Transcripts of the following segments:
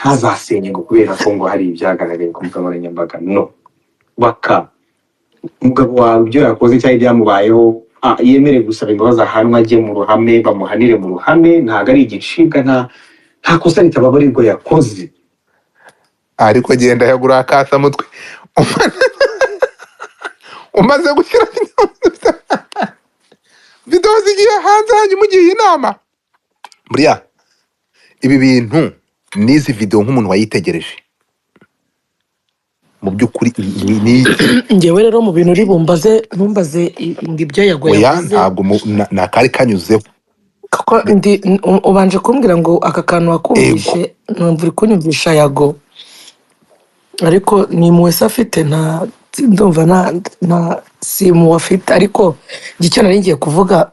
ntazasenye ngo kubera ko ngo hari ibyagaragaye ku mbuga nkoranyambaga. No, baka umugabo wawe ibyo yakoze cyangwa ibyamubayeho yemere gusaba imbabazi ahanwa ajye mu ruhame, bamuhanire mu ruhame, ntabwo ari igicibwa, nta kosa ritababarirwa yakoze. ariko genda yagura akasa mutwe umaze gushyira video zigiye hanze hanyuma ugiye inama. Buriya ibi bintu n'izi video nk'umuntu wayitegereje mu by'ukuri ni njyewe rero mu bintu uri bumbaze ntumbaze ibyo yagoye oya yavuze ntabwo nakari kanyuzeho kuko ubanje kumbwira ngo aka kantu wakumvishe numva uri kunyumvisha yago, ariko ni muwese afite ndumva nta simu afite. ariko icyo nari ngiye kuvuga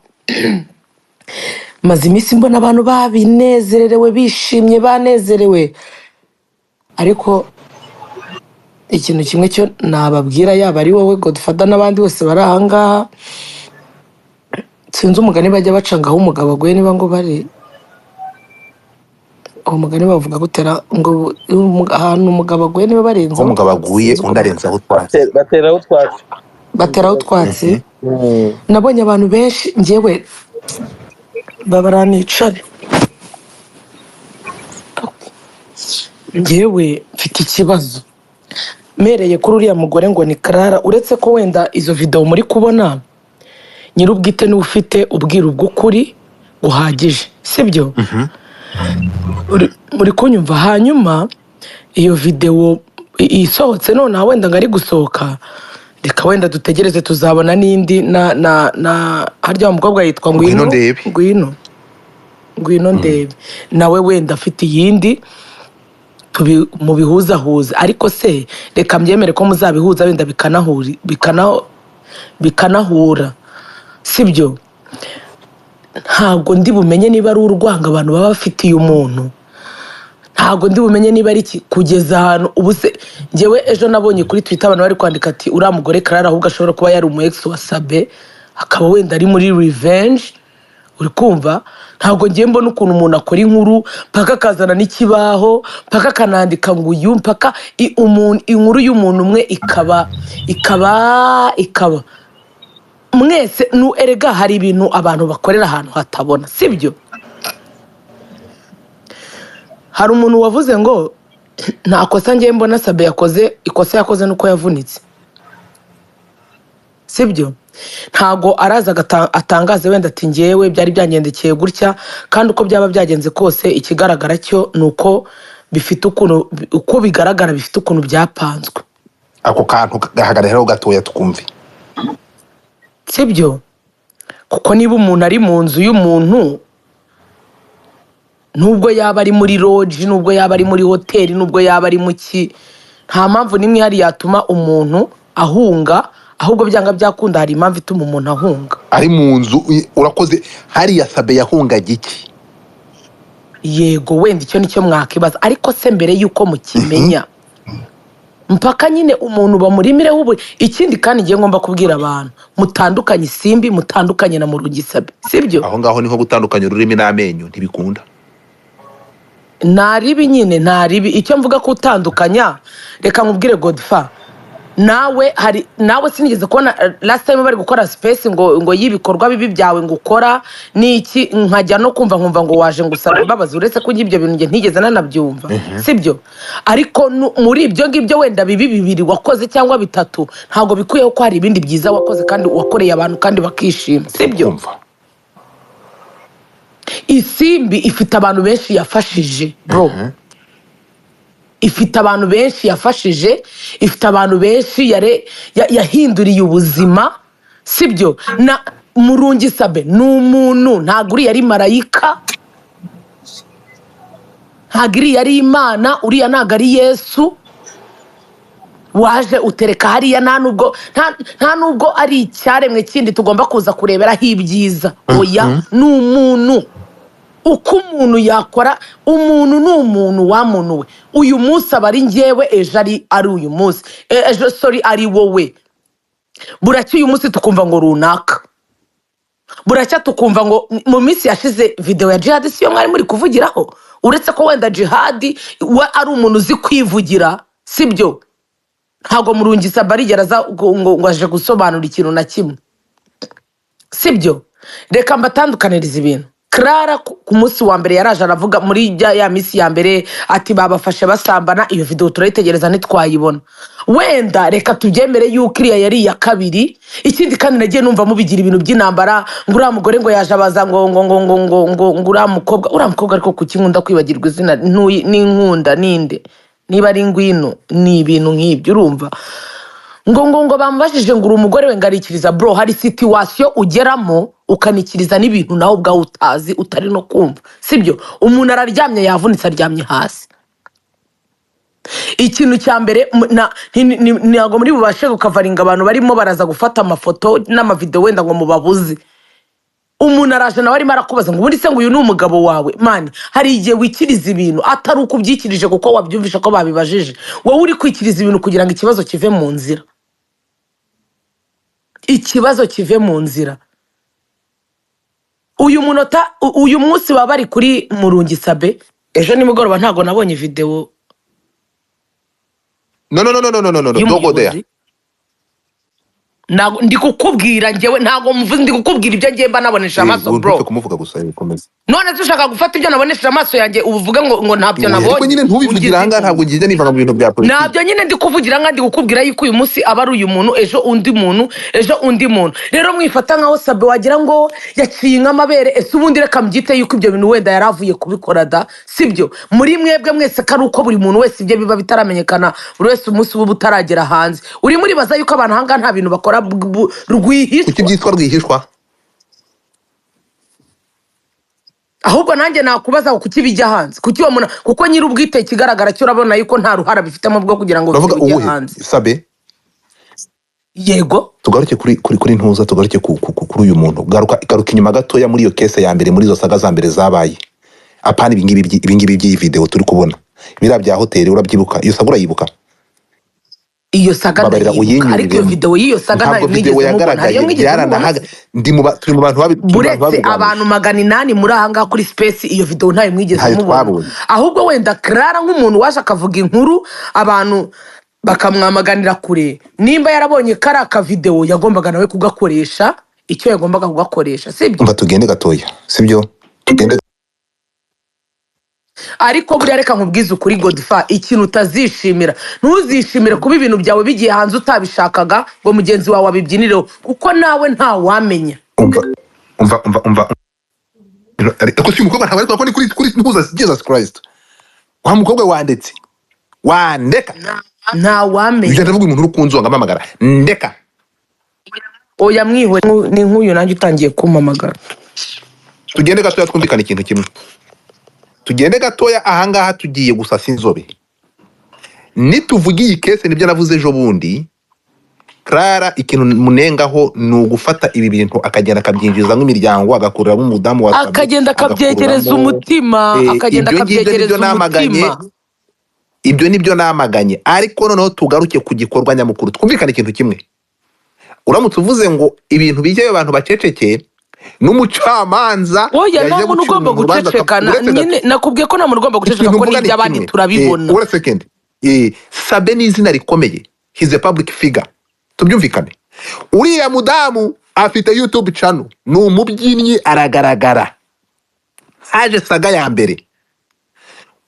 maze iminsi mbona abantu babinezerewe bishimye banezerewe, ariko ikintu kimwe cyo nababwira, yaba ari wowe Godfather n'abandi bose bari ahangaha, sinzi umugani bajya bacangaho umugabo aguye, niba ngo bari uwo mugani bavuga gutera ngo ahantu umugabo aguye niba barenze aho umugabo aguye undi arenzaho utwatsi, bateraho utwatsi. Nabonye abantu benshi njyewe babaranicare, njyewe mfite ikibazo mereye kuri uriya mugore ngo ni Clara. Uretse ko wenda izo video muri kubona nyir'ubwite niwe ufite ubwiru bw'ukuri buhagije, sibyo? muri kunyumva? Hanyuma iyo video isohotse nonaha wenda ngari gusohoka, reka wenda dutegereze tuzabona n'indi na harya umukobwa yitwa Ngwino ndebe nawe wenda afite iyindi mu bihuzahuza. ariko se reka mbyemere ko muzabihuza wenda bikanahura, sibyo? Ntabwo ndi bumenye niba ari urwanga abantu baba bafitiye umuntu, ntabwo ndi bumenye niba ari iki kugeza ahantu. ubu se njyewe ejo nabonye kuri Twitter abantu bari kwandika ati uriya mugore Clara ahubwo ashobora kuba yari umu ex wa Sabe, akaba wenda ari muri revenge. uri kumva? Ntabwo ngiye mbona ukuntu umuntu akora inkuru paka akazana n'ikibaho paka akanandika ngo uyu mpaka inkuru y'umuntu umwe ikaba mwese erega hari ibintu abantu bakorera ahantu hatabona, sibyo? Hari umuntu wavuze ngo nta kosa ngiye mbona Sabe yakoze, ikosa yakoze nuko yavunitse, sibyo? Ntago araza atangaze wenda ati ngewe byari byangendekeye gutya, kandi uko byaba byagenze kose ikigaragara cyo nuko bifite uko bigaragara bifite ukuntu byapanzwe. ako kantu gahagararaho gatoya tukumve, sibyo? Kuko niba umuntu ari mu nzu y'umuntu, nubwo yaba ari muri lodge, nubwo yaba ari muri hoteli, nubwo yaba ari mu ki, nta mpamvu nimwe hari yatuma umuntu ahunga, ahubwo byanga byakunda hari impamvu ituma umuntu ahunga. ari mu nzu urakoze hariya Sabe yahungaga iki? Yego wenda icyo nicyo mwakibaza, ariko se mbere yuko mukimenya mpaka nyine umuntu bamurimireho ubu. Ikindi kandi ngiye ngomba kubwira abantu mutandukanye Simbi, mutandukanye na Murungi Sabe, sibyo? aho ngaho niho gutandukanya ururimi n'amenyo ntibikunda. Naribi nyine naribi, icyo mvuga ko utandukanya, reka nkubwire Godfather, nawe sinigeze kubona last time bari gukora space ngo yibikorwa bibi byawe ngo ukora niki, nkajya no kumva nkumva ngo waje ngusaba imbabazi. Uretse ko ibyo bintu nge ntigeze nanabyumva, sibyo? Ariko muri ibyo ngibyo wenda bibiri wakoze cyangwa bitatu, ntabwo bikuyeho ko hari ibindi byiza wakoze kandi wakoreye abantu kandi bakishima, sibyo? Isimbi ifite abantu benshi yafashije bro, ifite abantu benshi yafashije, ifite abantu benshi yahinduriye ubuzima, sibyo? Na Murungi Sabe ni umuntu, ntabwo uriya ari marayika, ntabwo uriya ari Imana, uriya ntabwo ari Yesu waje utereka hariya. Nta nubwo ari icyaremwe kindi tugomba kuza kureberaho ibyiza, oya, ni umuntu. Uko umuntu yakora, umuntu ni umuntu wa muntu we. Uyu munsi aba ari njyewe, ejo ari uyu munsi, ejo ari wowe. Buracya uyu munsi tukumva ngo runaka, buracya tukumva ngo mu minsi yashize video ya Jihad siyo mwari muri kuvugiraho uretse ko wenda jihadi we ari umuntu uzi kwivugira sibyo ntabwo murungisa barigera aza ngo aje gusobanura ikintu na kimwe sibyo reka mbatandukaniriza ibintu Clara ku munsi wa mbere yaraje aravuga muri ya minsi ya mbere ati babafashe basambana iyo video turayitegereza ntitwayibona wenda reka tubyemere yuko iriya yari iya kabiri ikindi kandi nagiye numva mubigira ibintu by'intambara ngo uriya mugore ngo yaje abaza ngo uriya mukobwa ariko kuki nkunda kwibagirwa izina n'inkunda ninde niba ari ngwino ni ibintu nk'ibyo urumva ngo bamubajije ngo uri umugore we ngarikiriza bro hari situation ugeramo ukanikiriza n'ibintu nawe ubwawe utazi utari no kumva sibyo umuntu araryamye yavunitse aryamye hasi ikintu cya mbere ntabwo muri bubashe gukavaringa abantu barimo baraza gufata amafoto n'amavideo wenda ngo mubabuze umuntu araje nawe arimo arakubaza ngo ubundi se ngo uyu ni umugabo wawe mani hari igihe wikiriza ibintu atari uko ubyikirije kuko wabyumvisha ko babibajije wowe uri kwikiriza ibintu kugira ngo ikibazo kive mu nzira ikibazo kive mu nzira uyu munsi baba bari kuri Murungisabe ejo nimugoroba ntabwo nabonye video no don't go there. ndi kukubwira njyewe ntabwo muvuze ndi kukubwira ibyo ngiye mba nabonesha amaso bro kumuvuga gusa bikomeza none dushaka gufata ibyo nabonesha amaso yanjye uvuge ngo ntabyo nabonye ariko nyine ntubivugira hanga ntabwo ngiye niva mu bintu bya politiki ntabyo nyine ndi kuvugira hanga ndi kukubwira yuko uyu munsi aba ari uyu muntu ejo undi muntu rero mwifata nkaho Sabe wagira ngo yaciye nk'amabere ese ubundi reka mbyite yuko ibyo bintu wenda yaravuye kubikora da sibyo muri mwebwe mwese kari uko buri muntu wese ibyo biba bitaramenyekana buri wese umunsi ubu butaragera hanze uri muri baza yuko abantu hanga nta bintu bakora rwihishwa kuki byitwa rwihishwa ahubwo nanjye nakubaza kuki bijya hanze kuki uwo muntu kuko nyiri ubwite kigaragara cyo urabona yuko nta ruhara bifitemo bwo kugira ngo bijye hanze Sabe yego tugaruke kuri ntuza tugaruke kuri uyu muntu garuka inyuma gatoya muri iyo kese ya mbere muri izo saga za mbere zabaye apana ibingibi by'iyi video turi kubona bira bya hoteli urabyibuka iyo saga urayibuka iyo saga ndayibuka ariko iyo video y'iyo saga ntayo mwigeze mubona hariyo mwigeze mubona turi mu bantu buretse abantu 800 muri ahanga kuri space iyo video ntayo mwigeze mubona ahubwo wenda Clara nk'umuntu waje akavuga inkuru abantu bakamwamaganira kure nimba yarabonye karaka video yagombaga nawe kugakoresha icyo yagombaga kugakoresha sibyo mba tugende gatoya sibyo tugende ariko buriya reka nkubwize ukuri Godfa ikintu utazishimira ntuzishimire kuba ibintu byawe bigiye hanze utabishakaga ngo mugenzi wawe abibyinireho kuko nawe nta wamenya umva ariko si umukobwa ntabwo ariko ni kuri ntuza Jesus Christ wa mukobwa wandeka nta wamenya ugenda uvuga umuntu urukunzi wanga amamagara ndeka oya mwihwe ni nk'uyu nanjye utangiye kumpamagara tugende gatoya twumvikana ikintu kimwe tugende gatoya ahangaha tugiye gusasa inzobe nituvuga iyi kese nibyo navuze ejo bundi Clara ikintu munengaho ni ugufata ibi bintu akagenda akabyinjiza nk'imiryango agakuramo umudamu wa Sabe akagenda akabyegereza umutima akagenda akabyegereza umutima ibyo nibyo namaganye ariko noneho tugaruke ku gikorwa nyamukuru twumvikana ikintu kimwe uramutse uvuze ngo ibintu bijyayo abantu baceceke n'umucamanza oya nta muntu ugomba guceceka nyine nakubwiye ko nta muntu ugomba guceceka ko n'ibyo abandi turabibona ura second Sabe ni izina rikomeye he's a public figure tubyumvikane uriya mudamu afite YouTube channel ni umubyinnyi aragaragara haje saga ya mbere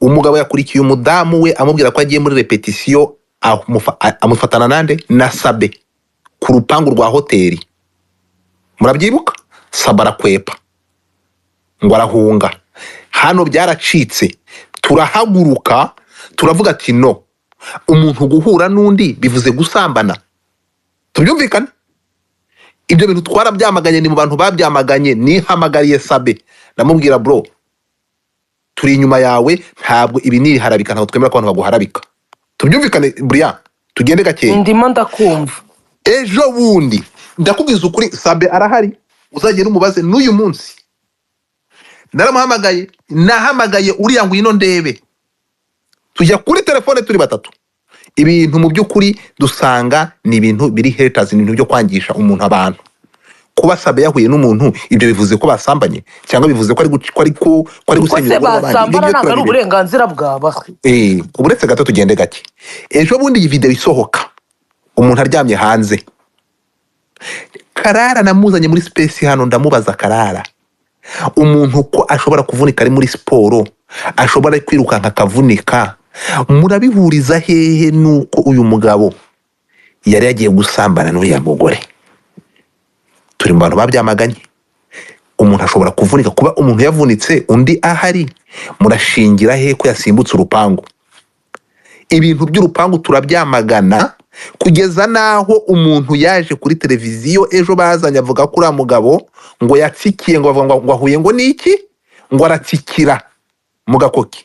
umugabo yakurikiye umudamu we amubwira ko agiye muri repetition amufatana nande na Sabe ku rupangu rwa hoteli murabyibuka Sabe arakwepa ngo arahunga hano byaracitse turahaguruka turavuga ati no umuntu guhura n'undi bivuze gusambana tubyumvikane ibyo bintu twarabyamaganye ni mu bantu babyamaganye nihamagariye Sabe namubwira bro turi inyuma yawe ntabwo ibi ni harabika ntabwo twemera ko abantu baguharabika tubyumvikane Brian tugende gake ndimo ndakumva ejo bundi ndakubwiza ukuri Sabe arahari uzagera umubaze n'uyu munsi nahamagaye uriya ngo ino ndebe tujya kuri telefone turi batatu ibintu mu by'ukuri dusanga ni ibintu biri haters ni ibintu byo kwangisha umuntu abantu kuba Sabe yahuye n'umuntu ibyo bivuze ko basambanye cyangwa bivuze ko ari ko gusenya se urugo rw'abandi? Ibyo basambana ngibyo ntabwo ari turabireba. uburenganzira bwaba. Uretse gato tugende gake. Ejo bundi iyi video isohoka umuntu aryamye hanze, Karara namuzanye muri space hano ndamubaza Karara, umuntu ko ashobora kuvunika ari muri siporo, ashobora kwirukanka akavunika, murabihuriza hehe nuko uyu mugabo yari yagiye gusambana n'uriya mugore? Turi mu bantu babyamaganye. Umuntu ashobora kuvunika, kuba umuntu yavunitse undi ahari, murashingira he ko yasimbutse urupangu? Ibintu by'urupangu turabyamagana, kugeza naho umuntu yaje kuri televiziyo ejo bazanye avuga ko uriya mugabo ngo yatsikiye, ngo bavuga ngo ahuye ngo niki, ngo aratsikira mu gakoki.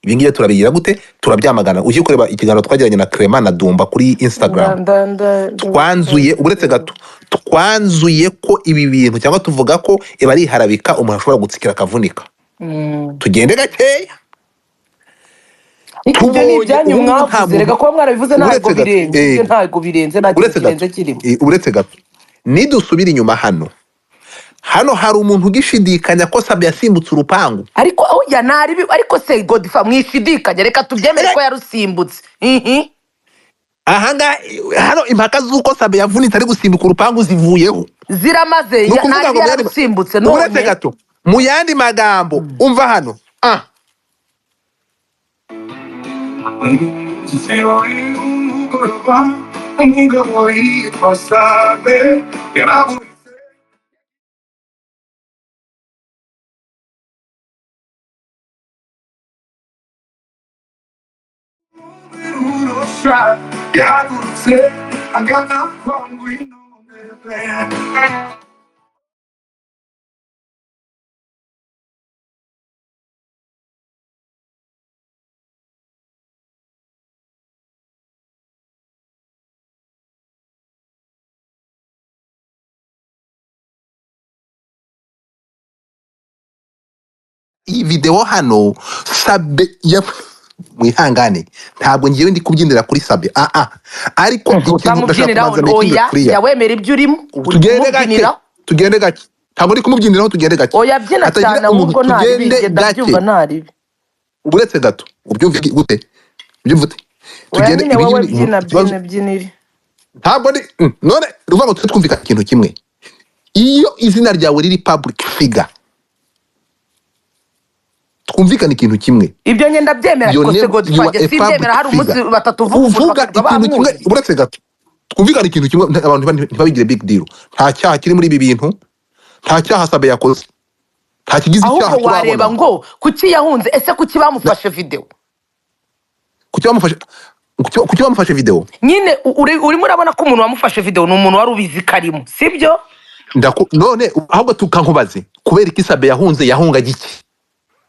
Ibi ngiye turabigira gute? Turabyamagana. Ujye kureba ikiganiro twagiranye na Clement na Dumba kuri Instagram, twanzuye uretse gato, twanzuye ko ibi bintu cyangwa tuvuga ko iba ari harabika umuntu ashobora gutsikira akavunika. Tugende gakeya. Ibyo ni ibyanyu mwavuze, rega kuba mwarabivuze ntabwo birenze, ntabwo birenze, nta kintu kirenze kirimo. Uretse gato, nidusubira inyuma hano hari umuntu ugishidikanya ko Sabe yasimbutse urupangu. Ariko oya naribi, ariko se Godfa mwishidikanya, reka tubyemere ko yarusimbutse. Ahanga hano impaka z'uko Sabe yavunitse ari gusimbuka urupangu zivuyeho, ziramaze ntabwo yarusimbutse. Uretse gato, mu yandi magambo umva hano iyi video hano Sabe mwihangane, ntabwo ngiye ndi kubyinira kuri Sabe ariko ikintu ndashaka kubanza oya yawemera ibyo urimo tugende gake, ntabwo ndi kumubyiniraho, tugende gake. Oya byina cyane ahubwo ntabije ndabyumva naribi. Uretse gato ubyumve gute, ubyumve tugende byinire ntabwo ndi none ruva ngo twumvikane ikintu kimwe. Iyo izina ryawe riri public figure, twumvikana ikintu kimwe. Ibyo ngenda byemera ko se Godfather sibyemera, hari umunsi batatu uvuga ikintu kimwe. Uretse gato twumvikana ikintu kimwe, abantu ntibabigire big deal. Nta cyaha kiri muri ibi bintu, nta cyaha Sabe yakoze, nta kigize icyaha. Ahubwo wareba ngo kuki yahunze, ese kuki bamufashe video, kuki bamufashe video nyine urimo urabona ko umuntu wamufashe video ni umuntu wari ubizi karimo, sibyo? None ahubwo tukankubaze kubera iki Sabe yahunze, yahungaga iki?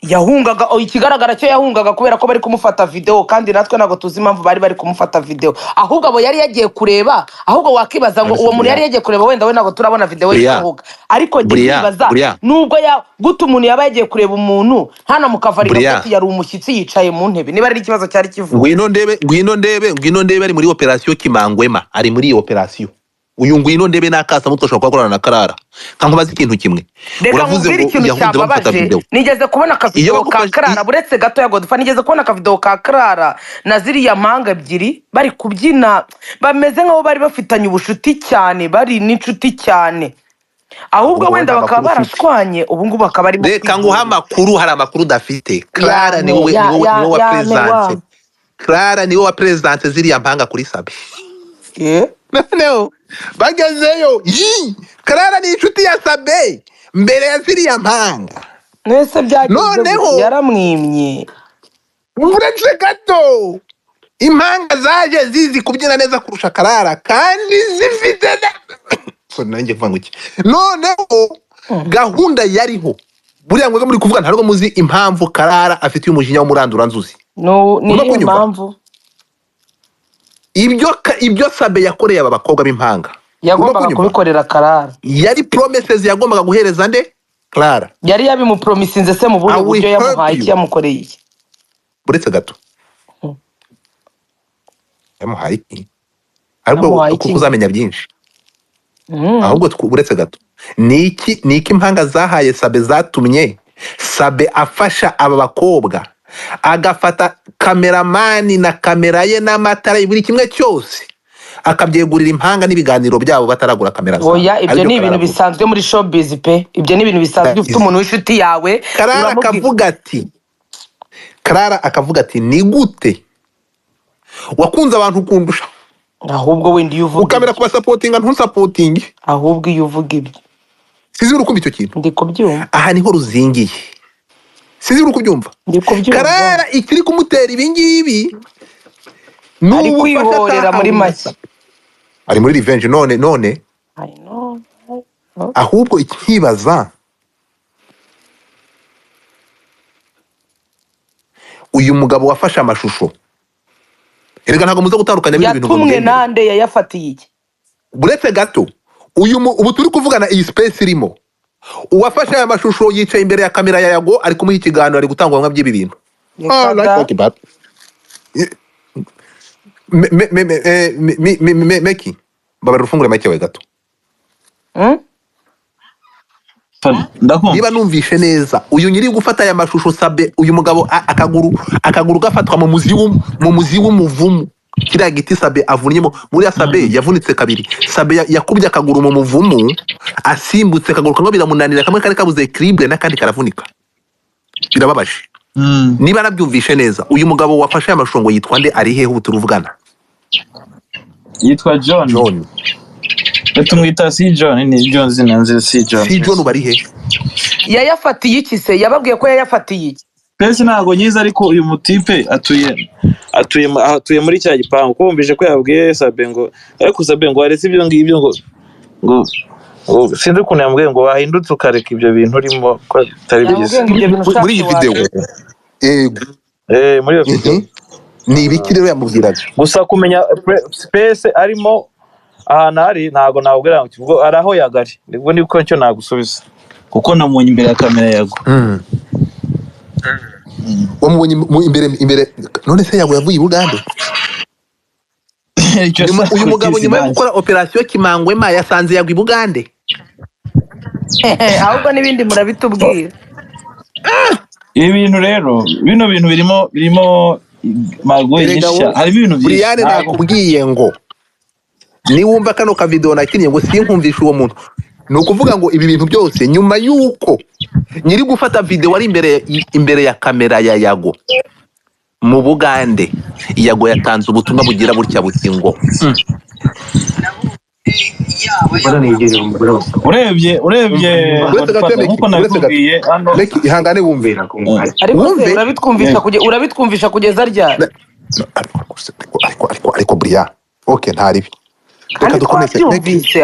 Yahungaga ikigaragara cyo yahungaga kubera ko bari kumufata video, kandi natwe nago tuzi impamvu bari kumufata video. Ahubwo abo yari yagiye kureba, ahubwo wakibaza ngo uwo muntu yari yagiye kureba, wenda we nago turabona video yivuga. Ariko gibaza nubwo gute umuntu yaba yagiye kureba umuntu hana mukavarira ko yari umushyitsi yicaye mu ntebe, niba ari ikibazo cyari kivuga. Ngwino ndebe ari muri operation Kimangwema, ari muri operation. Uyu ngwino ndebe nakasa mutoshaka gukorana na Karara. Kankubaza ikintu kimwe, uravuze ngo yahunze bamufata video. Nigeze kubona akavideo ka Karara, buretse gato ya Godfa, nigeze kubona akavideo ka Karara na ziriya mpanga ebyiri bari kubyina, bameze nkaho bari bafitanye ubushuti cyane, bari n'inshuti cyane. Ahubwo wenda bakaba barashwanye, ubu ngubu bakaba ari reka nguha amakuru, hari amakuru udafite. Karara ni wowe wa presidente, Karara ni wowe wa presidente ziriya mpanga kuri Sabe. No, bagezeyo Karara ni inshuti ya Sabe mbere ya ziriya mpanga. Nese byagize yaramwimye. Uretse gato impanga zaje zizi kubyina neza kurusha Karara, kandi zifite so nanjye mvango iki. Noneho gahunda yariho, buriya ngo muri kuvuga ntarwo muzi impamvu Karara afite umujinya w'umurandura nzuzi. No ni impamvu ibyo Sabe yakoreye aba bakobwa b'impanga yagombaga kubikorera Karara. Yari promises yagombaga guhereza nde? Karara. Yari yabimupromisinze se mu bundi buryo yamuhaye iki, yamukoreye iki? Buretse gato yamuhaye iki? Ariko kuzamenya byinshi. ahubwo uretse gato niki impanga zahaye Sabe zatumye Sabe afasha aba bakobwa agafata kameramani na kamera ye n'amatara buri kimwe cyose akabyegurira impanga n'ibiganiro byabo bataragura kamera zabo. Oya, ibyo ni ibintu bisanzwe muri showbiz pe. Ibyo ni ibintu bisanzwe, ufite umuntu w'inshuti yawe Clara akavuga ati ni gute wakunze abantu kundusha, ahubwo wenda iyo uvuga ukamera kuba supportinga ntusapotingi, ahubwo iyo uvuga ibyo sizi urukumva icyo kintu ndi kubyumva. aha niho ruzingiye, sizi uri kubyumva. Clara ikiri kumutera ibi ngibi ari kwihorera muri make, ari muri revenge none ahubwo ikibaza uyu mugabo wafashe amashusho, erega ntabwo muza gutandukanya ibintu yatumwe nande yayafatiye iki. Buretse gato ubu turi kuvugana iyi space irimo uwafashe aya mashusho yicaye imbere ya kamera ya Yago ari kumuha ikiganiro, ari gutanga ubuhamya by'ibi bintu. Meki babara ufungure make we gato. Niba numvishe neza uyu nyiri gufata aya mashusho Sabe, uyu mugabo akaguru gafatwa mu muzi w'umuvumu, kiriya giti Sabe avunyemo muri ya Sabe yavunitse kabiri. Sabe yakubye akaguru mu muvumu, asimbutse akaguru kamwe biramunanira, kamwe kari kabuze equilibre n'akandi karavunika, birababaje. Niba nabyumvishe neza uyu mugabo wafashe aya mashusho ngo yitwa nde, ari hehe ubu turuvugana? Yitwa John. Tumwita si John, ni John zinanze si John. Si John bari he? Yayafatiye iki se? Yababwiye ko yayafatiye iki? Pese ntago nyiza, ariko uyu mutipe atuye muri cya gipangu. Ko bumvije ko yabwiye Sabe ngo ariko Sabe ngo aretse ibyo ngibyo ngo sinzi ukuntu yambwiye ngo wahindutse ukareka ibyo bintu urimo ko atari byiza muri iyi video. Muri iyo video ni ibiki rero yamubwiraga? Gusa kumenya space arimo ahantu ari ntago nabwira ngo ari aho Yagari, nibwo niko cyo nagusubiza kuko namunye imbere ya kamera Yago. Wamubonye imbere none se Yago yavuye i Bugande? Uyu mugabo nyuma yo gukora operation Kimangwema yasanze Yago i Bugande. Ahubwo n'ibindi murabitubwira. Ibintu rero bino bintu birimo magoye nyisha, hari ibintu byinshi. Brian nakubwiye ngo niwumva kano ka video nakinnye ngo sinkumvisha uwo muntu, nukuvuga ngo ibi bintu byose nyuma yuko nyiri gufata video ari imbere ya kamera ya Yago mu Bugande. Yago yatanze ubutumwa bugira butya buti ngo urebye nkuko nabibwiye hano ihangane wumvira ariko urabitwumvisha kugeza ryari? ariko Brian okay ntaribi reka dukomeze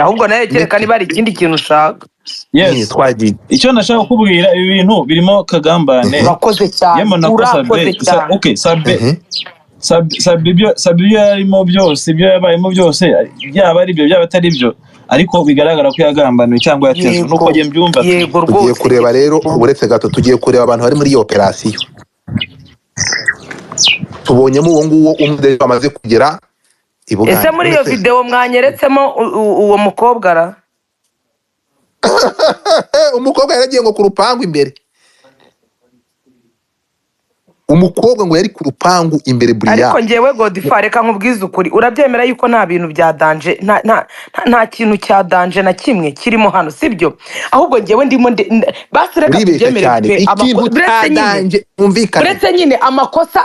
ahubwo naye kereka niba ari ikindi kintu ushaka. Yes, twagiye. Icyo nashaka kukubwira ibi bintu birimo Kagambane. Urakoze cyane. Okay, Sabe yarimo byose, ibyo yabayemo byose, byaba ari byo byaba atari byo, ariko bigaragara ko yagambaniwe cyangwa yatezwe nuko ngiye mbyumva. Tugiye kureba rero uretse gato, tugiye kureba abantu bari muri iyo operation. Tubonyemo uwo nguwo umwe bamaze kugera i Bugande. Ese muri iyo video mwanyeretsemo uwo mukobwa ara? Umukobwa yaragiye ngo ku rupangu imbere. Umukobwa ngo yari ku rupangu imbere Brian. Ariko ngewe Godfrey reka nkubwize ukuri, urabyemera yuko nta bintu bya danger, nta kintu cya danger na kimwe kirimo hano, sibyo? Ahubwo ngewe ndimo basi reka tubyemere ikintu cya danger umvikana. Uretse nyine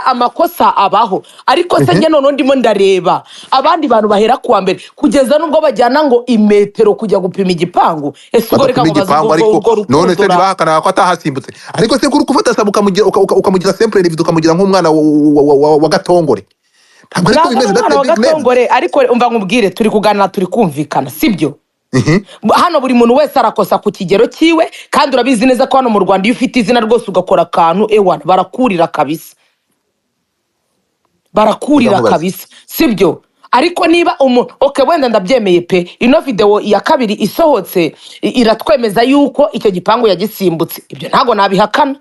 amakosa abaho, ariko se nge none ndimo ndareba abandi bantu bahera kuwa mbere kugeza nubwo bajyana ngo imetero kujya gupima igipangu. Ese ubwo reka ngo ariko none se ntibahakana ko atahasimbutse, ariko se kuri gufata Sabe ukamugira simple ukamugira nk'umwana wa Gatongore. Ntabwo ariko bimeze Gatongore, ariko umva nkubwire turi kuganira turi kumvikana, sibyo? Hano buri muntu wese arakosa ku kigero kiwe, kandi urabizi neza ko hano mu Rwanda iyo ufite izina rwose ugakora akantu ewana barakurira kabisa, sibyo? Ariko niba okay wenda ndabyemeye pe, ino video ya kabiri isohotse iratwemeza yuko icyo gipangu yagisimbutse, ibyo ntago nabihakana.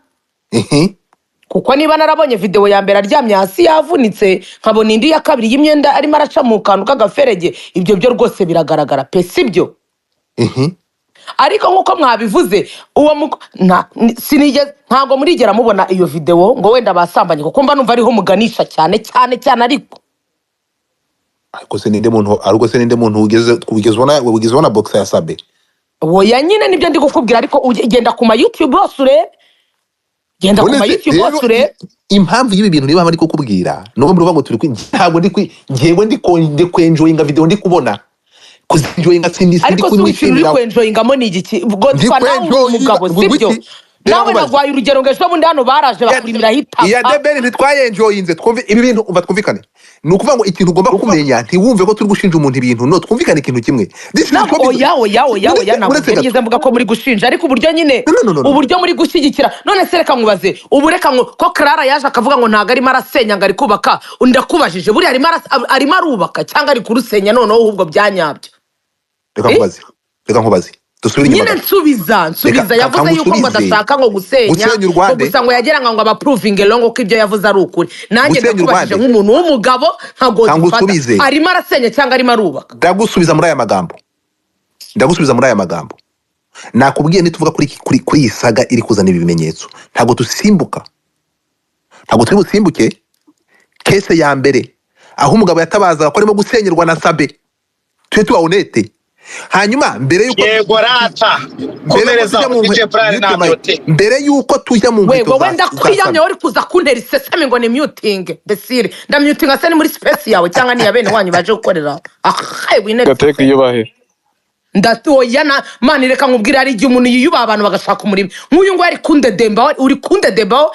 Kuko niba narabonye video ya mbere aryamye hasi yavunitse, nkabona indi ya kabiri y'imyenda arimo araca mu kantu k'agaferege, ibyo byo rwose biragaragara pe, sibyo? ariko nk'uko mwabivuze uwo sinigeze ntabwo murigera mubona iyo video ngo wenda basambanye kuko mba numva ariho muganisha cyane ariko se ninde muntu ugeze ubona boxer ya Sabe oya nyine nibyo ndi kukubwira ariko genda ku ma YouTube hose urebe genda ku ma YouTube hose urebe impamvu y'ibi bintu niba bari kukubwira nuko muri uvuga ngo ntabwo ngewe ndi kwenjoyinga video ndi kubona kuzinjoyinga sindi ariko kumwishimira kwenjoyingamo ni igiki ubwo nawe umugabo sibyo nawe nagwaye urugero ngo ejo bundi hano baraje bakurimira hitaka iya debeli ntitwayenjoyinze twumve ibi bintu umva twumvikane ni ukuvuga ngo ikintu ugomba kumenya ntiwumve ko turi gushinja umuntu ibintu no twumvikane ikintu kimwe oya ntabwo ngeze mvuga ko muri gushinja ariko uburyo nyine uburyo muri gushyigikira none se reka nkubaze ubu reka ko Clara yaje akavuga ngo ntago arimo arasenya ngo ari kubaka ndakubajije buri arimo arubaka cyangwa ari kurusenya noneho ahubwo byanyabyo reka nkubaze nyine nsubiza yavuze yuko ngo adashaka ngo gusenya gusa ngo yagera ngo abaprovinge longo ko ibyo yavuze ari ukuri nanjye ndakubajije nk'umuntu w'umugabo ntago dufata arimo arasenya cyangwa arimo arubaka ndagusubiza muri aya magambo nakubwiye nituvuga kuri iyi saga iri kuzana ibi bimenyetso ntago dusimbuka ntago turi busimbuke kese ya mbere aho umugabo yatabazaga ko arimo gusenyerwa na Sabe twe tuwahonete hanyuma mbere yuko mbere yuko tujya mu nkweto za wenda kwiyamye wari kuza kuntera iseseme ngo ni muting desire ndamutinga se ni muri space yawe cyangwa ni ya bene wanyu baje gukorera gateka iyo bahe ndatoya na mani reka nkubwira ari igihe umuntu yiyuba abantu bagashaka umurimo nk'uyu ngo yari kundedemba uri kundedemba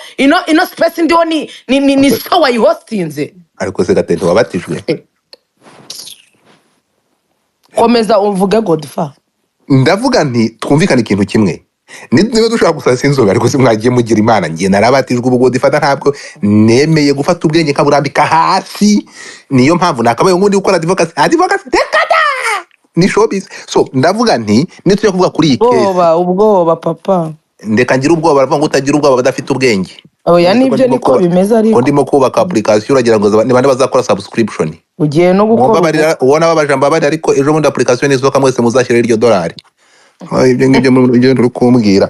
ino space ndiho ni so wayihostinze ariko se gatendo wabatijwe komeza uvuge Godfa ndavuga nti twumvikana ikintu kimwe niba dushaka gusasa inzobe ariko se mwagiye mugira Imana ngiye narabatijwe ubu Godfa ntabwo nemeye gufata ubwenge kaburambika hasi niyo mpamvu nakabaye ngundi gukora advocacy tekada ni showbiz so ndavuga nti nitujya kuvuga kuri iyi case ubwoba papa ndeka ngira ubwoba baravuga ngo utagira ubwoba badafite ubwenge oya nibyo niko bimeze ariko ndimo kubaka application uragira ngo ni bande bazakora subscription ugiye no gukora ubona babajamba bari ariko ejo bundi application izoka mwese muzashyira iryo dolari ibyo ngibyo rukumbwira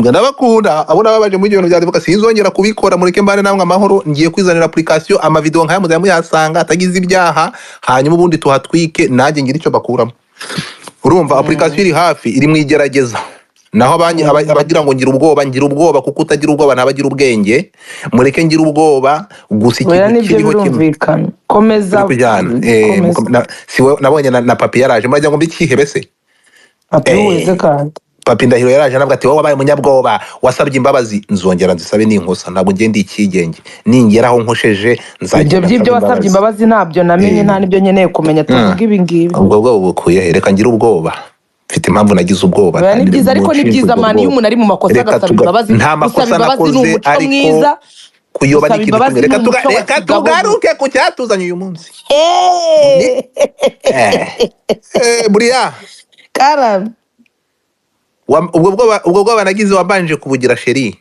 ndabakunda abona babaje mu bintu bya advocacy sinzongera kubikora mureke mbane namwe amahoro ngiye kwizanira application amavideo nkaya muzayamuyasanga atagize ibyaha hanyuma ubundi tuhatwike nanjye ngira icyo bakuramo urumva application iri hafi iri mu igerageza naho abagira ngo ngira ubwoba kuko utagira ubwoba nabagira ubwenge mureke ngira ubwoba gusa ikintu kiriho kimwe komeza siwe nabonye na papi yaraje muragira ngo mbikihebe se papi Ndahiro yaraje nabwo ati wowe wabaye umunyabwoba wasabye imbabazi nzongera nzisabe n'inkosa ntabwo ngende ikigenge ningeraho nkosheje nzagenda ibyo wasabye imbabazi ntabyo namenye nta nibyo nkeneye kumenya tuvuga ibi ngibi ubwo bwoba bukuye reka ngira ubwoba mfite impamvu nagize ubwoba ni byiza ariko ni byiza mani iyo umuntu ari mu makosa agasaba imbabazi nta makosa nakoze ariko kuyoba ni ikintu kimwe reka tugaruke ku cyatuzanye uyu munsi buriya karame ubwo bwoba nagize wabanje kubugira sheri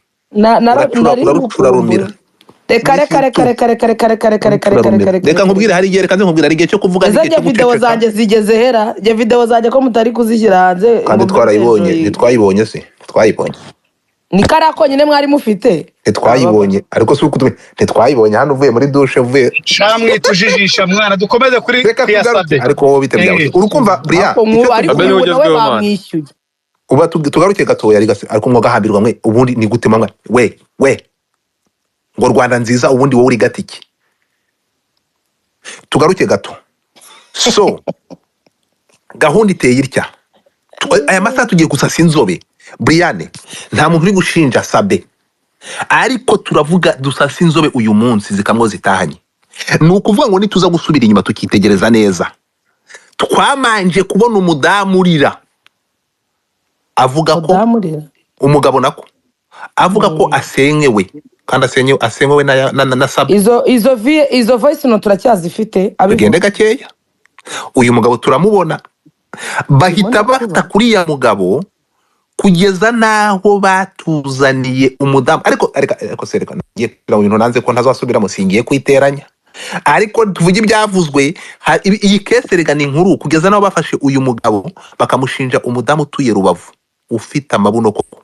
urarumira reka nkubwire hari igihe reka nkubwire hari igihe cyo kuvuga igihe video zanjye zigeze hera je video zanjye ko mutari kuzishyira hanze kandi twarayibonye ntitwayibonye se twayibonye ni kara konyine mwari mufite ntitwayibonye ariko si uko ntitwayibonye hano uvuye muri douche uvuye shamwe tujijisha mwana dukomeze kuri Sabe ariko wowe bite byawe urukumva Bria wowe bamwishyuye uba tugaruke gatoya ariko mwoga hambirwa mwe ubundi ni gute mamwe we ngo Rwanda nziza ubundi wowe uri gatiki tugaruke gato so gahunda iteye irya aya masaha tugiye gusasa inzobe Briane nta muntu uri gushinja Sabe ariko turavuga dusasa inzobe uyu munsi zikamwo zitahanye ni ukuvuga ngo nituza gusubira inyuma tukitegereza neza twamanje kubona umudamu urira avuga ko umugabo nako avuga ko asenyewe kandi asenyewe na Sabe izo voice no turacyazifite abigende gakeya uyu mugabo turamubona bahita bata kuri ya mugabo kugeza naho batuzaniye umudamu ariko sereka ngiye kugira ngo nanze ko ntazasubiramo singiye kwiteranya ariko tuvuge ibyavuzwe iyi kese rega ni inkuru kugeza naho bafashe uyu mugabo bakamushinja umudamu utuye Rubavu ufite amabuno koko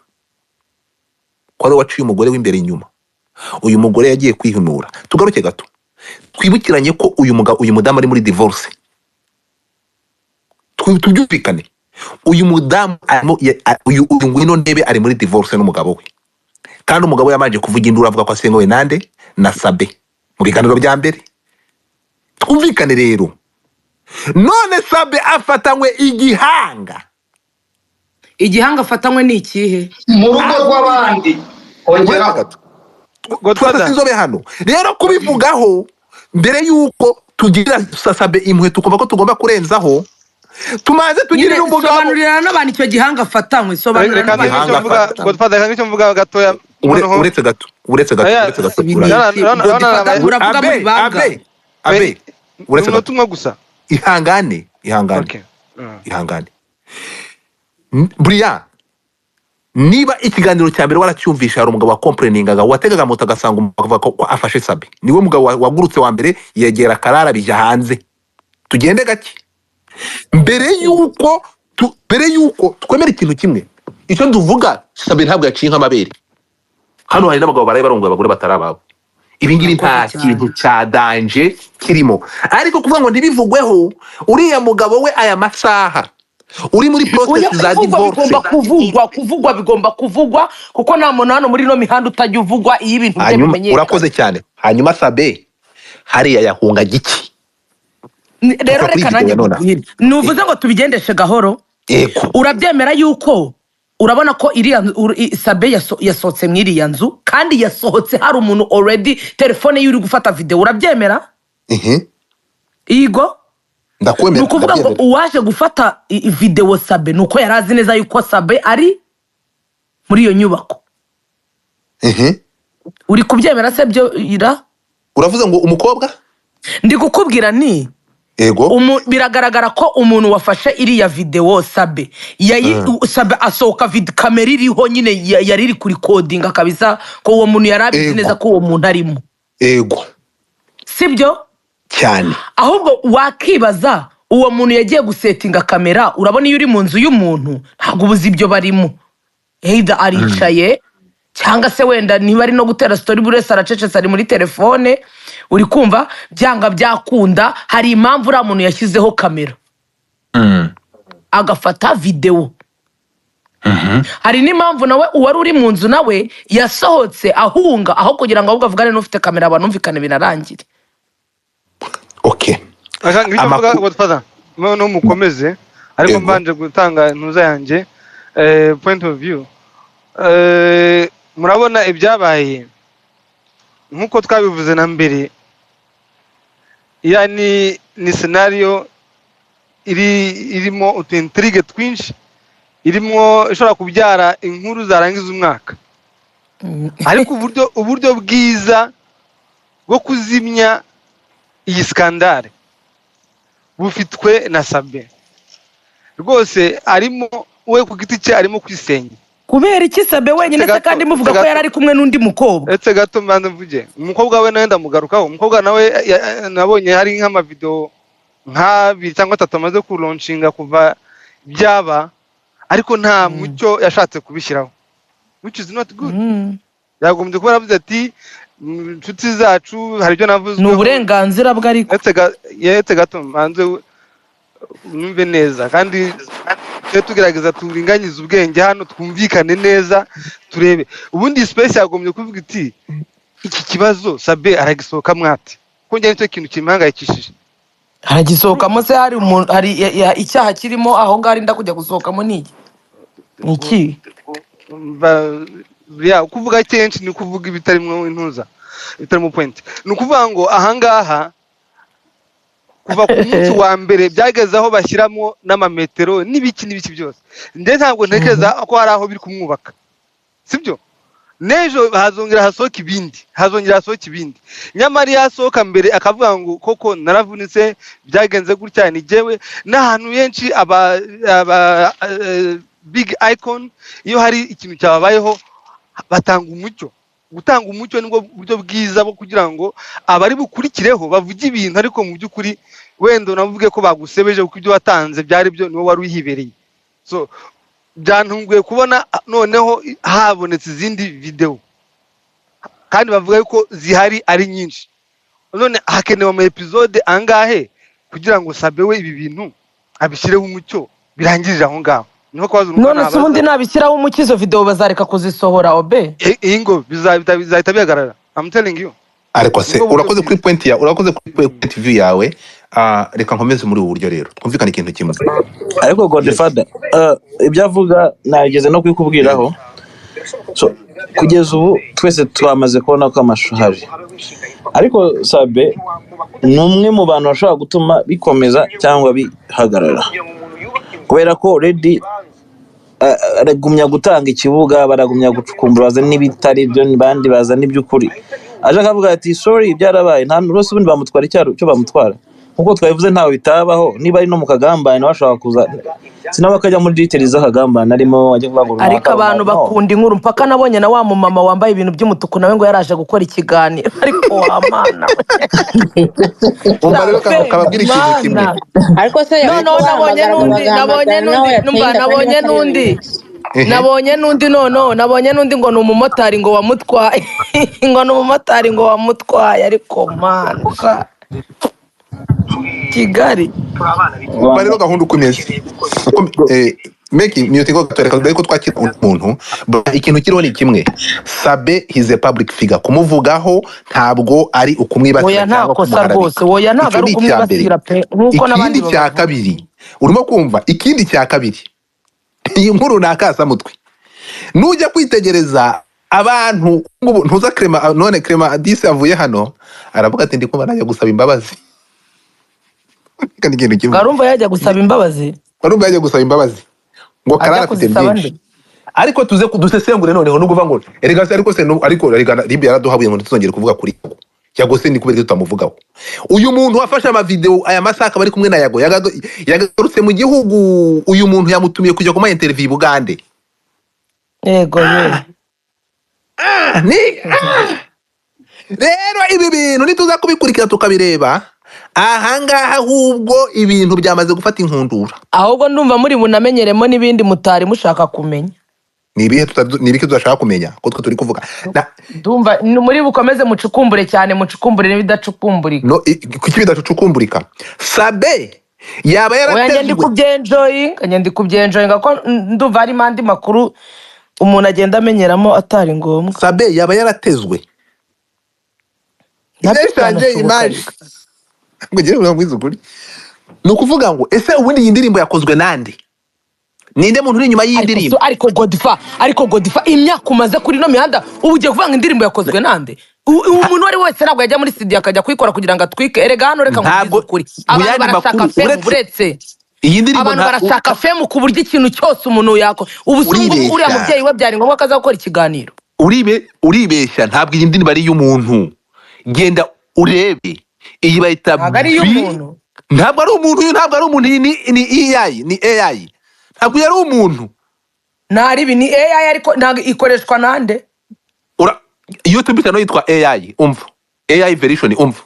ko ari waciye umugore w'imbere inyuma. Uyu mugore yagiye kwihimura. Tugaruke gato twibukiranye ko uyu mudamu ari muri divorce. Tubyumvikane uyu mudamu uyu ngwino ndebe ari muri divorce n'umugabo we, kandi umugabo yamanje kuvuga induru avuga ko asengowe nande na Sabe mu biganiro bya mbere. Twumvikane rero, none Sabe afatanywe igihanga afatanywe ni ikihe mu rugo rw'abandi ongera twese sinzobe hano rero kubivugaho mbere yuko tugira Sabe imwe tukumva ko tugomba kurenzaho tumaze tugirira umugabo sobanurira n'abandi icyo gihanga afatanywe sobanurira n'abandi Godfather kandi cyo mvuga gatoya uretse gato abe uretse gato gusa ihangane buriya niba ikiganiro cya mbere waracyumvisha hari umugabo wa complainingaga wategaga moto agasanga umugabo ko afashe Sabe, niwe mugabo wagurutse wa mbere yegera Karara bijya hanze. Tugende gake mbere yuko twemera ikintu kimwe, icyo nduvuga Sabe ntabwo yaciye nk'amabere. Hano hari n'abagabo baraye barongoye abagore batarababo. Ibi ngibi nta kintu cya danje kirimo, ariko kuvuga ngo ntibivugweho uriya mugabo we aya masaha uri muri process za divorce bigomba kuvugwa kuko nta muntu hano muri no mihanda utajya uvugwa iyo ibintu bye bimenyekana. Urakoze cyane. Hanyuma Sabe hariya yahunga giki rero reka nanjye nuvuze ngo tubigendeshe gahoro. Urabyemera yuko urabona ko iriya Sabe yasohotse mwiriya nzu kandi yasohotse hari umuntu already telefone yuri gufata video, urabyemera? Igo ndakwemera. Nukuvuga ngo uwaje gufata video Sabe nuko yarazi neza yuko Sabe ari muri iyo nyubako. Uri kubyemera se byo ira? Uravuze ngo umukobwa? Ndi kukubwira ni biragaragara ko umuntu wafashe iriya video Sabe Sabe asohoka kamera iriho nyine yari iri kuri coding kabisa ko uwo muntu yarabizi neza ko uwo muntu arimo. Sibyo cyane. Ahubwo wakibaza uwo muntu yagiye gusetinga kamera, urabona iyo uri mu nzu y'umuntu ntabwo ubuzi ibyo barimo, either aricaye cyangwa se wenda niba ari no gutera story buri wese aracecetse ari muri telefone. Uri kumva byanga byakunda hari impamvu uriya muntu yashyizeho kamera agafata video. Hari n'impamvu nawe uwari uri mu nzu nawe yasohotse ahunga aho kugira ngo ahubwo avugane n'ufite kamera abanumvikane binarangire. Avuga Godfather no mukomeze ariko mbanje gutanga ntuza yanjye point of view. Murabona ibyabaye nkuko twabivuze na mbere, yani ni scenario irimo utintrigue twinshi, irimo ishobora kubyara inkuru zarangiza umwaka. Ariko uburyo bwiza bwo kuzimya iyi skandale bufitwe na Sabe rwose, arimo we ku giti cye arimo kwisenya. Kubera iki Sabe wenyine se kandi muvuga ko yari ari kumwe n'undi mukobwa? Etse gato mbanze mvuge umukobwa we nawe ndamugarukaho. Umukobwa nawe nabonye hari nk'ama video nk'abiri cyangwa 3 amaze kuronshinga kuva byaba, ariko nta mucyo yashatse kubishyiraho, which is not good. Yagombye kuba aravuze ati inshuti zacu hari ibyo navuzwe, ni uburenganzira bwe. Ariko etse gato mbanze numve neza kandi tugerageza turinganyiza ubwenge hano twumvikane neza turebe. Ubundi space yagombye kuvuga iti iki kibazo Sabe aragisohoka mwate ko njye nicyo kintu kimhangayikishije. Aragisohokamo se hari umuntu hari icyaha kirimo aho ngari ndakujya gusohokamo niki ya kuvuga kenshi ni kuvuga ibitarimo intuza bitarimo point. Ni ukuvuga ngo ahangaha kuva ku munsi wa mbere byageze aho bashyiramo n'amametero n'ibiki byose, nde ntabwo ntekereza ko hari aho biri kumwubaka, sibyo? Nejo hazongera hasohoka ibindi, nyamara yasohoka mbere akavuga ngo koko naravunitse byagenze gutya ni jewe. N'ahantu henshi aba big icon iyo hari ikintu cyababayeho batanga umucyo, gutanga umucyo nibwo buryo bwiza bwo kugira ngo abari bukurikireho bavuge ibintu ariko mu by'ukuri wenda unavuge ko bagusebeje kuko ibyo watanze byari byo niwo wari uhibereye. So byantunguye kubona noneho habonetse izindi video kandi bavuga ko zihari ari nyinshi. None hakenewe ama episode angahe kugira ngo Sabe we ibi bintu abishyireho umucyo birangirira aho ngaho? Niho kwaza none se ubundi nabishyiraho umukizo video bazareka kuzisohora obe ingo bizahita bihagarara. I'm telling you. ariko se urakoze kuri point view yawe. Reka nkomeze muri ubu buryo rero twumvikane ikintu kimwe. ariko Godfather ibyo avuga nageze no kwikubwiraho. So kugeza ubu twese twamaze kubona ko amashusho hari, ariko Sabe ni umwe mu bantu bashobora gutuma bikomeza cyangwa bihagarara, kubera ko already aragumya gutanga ikibuga, baragumya gucukumbura bazana n'ibitari byo, bandi bazana iby'ukuri. Aje akavuga ati sorry byarabaye, nta rwose ubundi bamutwara icyaro cyo bamutwara nkuko twabivuze, ntawe bitabaho. Niba ari no mu kagambane bashaka kuza sinaba akajya muri details z'akagambane arimo ajya kuvuga ngo ariko abantu bakunda inkuru mpaka nabonye na wa mumama wambaye ibintu by'umutuku nawe ngo yaraje gukora ikiganiro ariko wamana umva rero kababwira ikintu kimwe. ariko se nabonye n'undi ngo ni umumotari ngo wamutwaye ariko mana Kigali umva rero gahunda uko imeze making music ko gatoreka ko twakira umuntu. Ikintu kiriho ni kimwe, Sabe he's a public figure, kumuvugaho ntabwo ari ukumwibasira cyangwa kumuharabika. Oya ntabwo ari ukumwibasira pe nkuko nabandi. Ikindi cya kabiri urimo kumva, ikindi cya kabiri iyi nkuru nakasa mutwe nujya kwitegereza abantu ngubu ntuza Clement, none Clement disi avuye hano aravuga ati ndikumva najya gusaba imbabazi. Kandi ikintu kimwe Garumva yajya gusaba imbabazi, ngo Karara afite byinshi, ariko tuze kudusesengure noneho nuguva ngo erega se ariko Libya yaraduhabuye ngo tuzongere kuvuga kuri Yago se ni kubera tutamuvugaho. Uyu muntu wafashe ama video aya masaka bari kumwe na Yago yagarutse mu gihugu. Uyu muntu yamutumiye kujya kuma interview Bugande. Yego rero ibi bintu nituza kubikurikira tukabireba ahangaha ahubwo ibintu byamaze gufata inkundura, ahubwo ndumva muri bunamenyeremo n'ibindi mutari mushaka kumenya. Nibiki tudashaka kumenya ko twe turi kuvuga ndumva muri bukomeze mucukumbure cyane, mucukumbure n'ibidacukumburika. No kuki bidacukumburika? Sabe yaba yaratezwe, ndi kubyenjoyinga ko ndumva ari mandi makuru umuntu agenda amenyeramo atari ngombwa. Sabe yaba yaratezwe nabishanje image ngire uramwiza ukuri. No kuvuga ngo ese ubundi iyi ndirimbo yakozwe nande? Ninde muntu uri inyuma y'indirimbo? Ariko Godfather imyaka umaze kuri no mihanda ubu ugiye kuvanga indirimbo yakozwe nande? Umuntu wari wese ntabwo yajya muri studio akajya kwikora kugira ngo atwike. Erega hano reka ngubwize ukuri, abantu barashaka fame buretse iyi ndirimbo, abantu barashaka fame ku buryo ikintu cyose umuntu yako ubusungu. Uriya mubyeyi we byari ngombwa akaza gukora ikiganiro. Uribeshya, ntabwo iyi ndirimbo ari y'umuntu. Genda urebe iyi bayita ntabwo ari y'umuntu, ntabwo ari umuntu, ni AI. Ntabwo yari umuntu. Naribi ni AI ariko ntabwo ikoreshwa nande. YouTube channel yitwa AI, umva. AI version umva.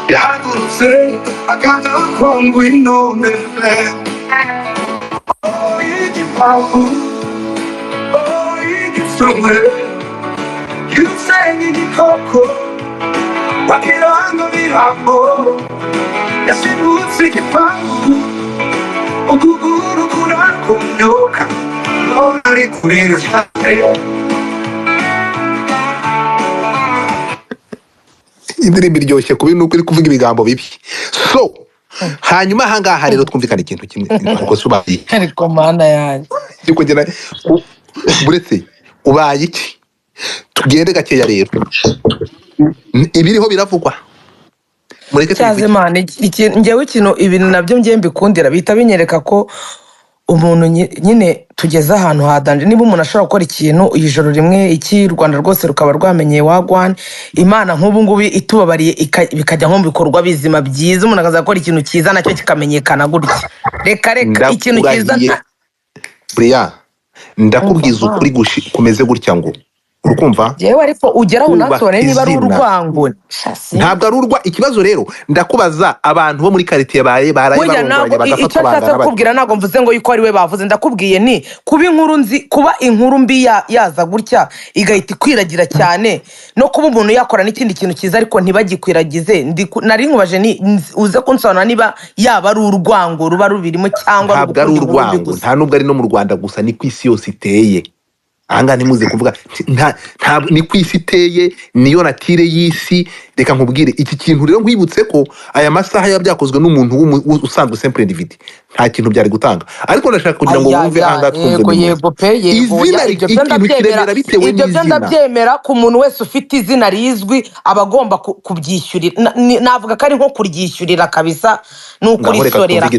Yagurutse akana kongo inone igipapu igisumwe yusenye igikoko bakiranga bihambo yasibutse igipapu ukuguru kurakonyoka none ari kurira indirimbo iryoshye kubi nuko iri kuvuga ibigambo bibi. So hanyuma ahangaha rero twumvikana ikintu kimwe ariko subaye ariko mana yanjye cyo gera buretse ubaye iki. Tugende gakeya rero ibiriho biravugwa mureke cyaze mana njyewe ikintu ibintu nabyo njye mbikundira bita binyereka ko umuntu nyine tugeze ahantu hadanje, niba umuntu ashobora gukora ikintu ijoro rimwe iki Rwanda rwose rukaba rwamenyeye wagwan Imana nk'ubu ngubu itubabariye bikajya nko mu bikorwa bizima byiza, umuntu akaza gukora ikintu cyiza nacyo kikamenyekana gutya. Reka ikintu cyiza Buriya ndakubwiza ukuri kumeze gutya ngo urukumva yewe ariko ugeraho unasobanure niba ari urwango. Ntabwo ari urwa ikibazo. Rero ndakubaza abantu bo muri quartier baraye barongoranye bagafata icyo nshatse kukubwira ntabwo mvuze ngo yuko ari we bavuze, ndakubwiye ni kuba inkuru mbi yaza gutya igahita ikwiragira cyane, no kuba umuntu yakora n'ikindi kintu cyiza ariko ntibagikwiragize. Nari nkubaje ni uze kunsobanura niba yaba ari urwango ruba rubirimo cyangwa ntabwo ari urwango. Nta nubwo ari no mu Rwanda gusa, ni ku isi yose iteye. Ahanga nimuze kuvuga ni ku isi iteye, niyo natire y'isi. Reka nkubwire iki kintu rero nkwibutse ko aya masaha yabyakozwe n'umuntu usanzwe simple individu, nta kintu byari gutanga. Ariko ndashaka kugira ngo wumve ahanga twumve izina ikintu kiremera bitewe n'izina. Ibyo ndabyemera ku muntu wese ufite izina rizwi aba agomba kubyishyurira. Navuga ko ari nko kuryishyurira kabisa, ni ukurisorera.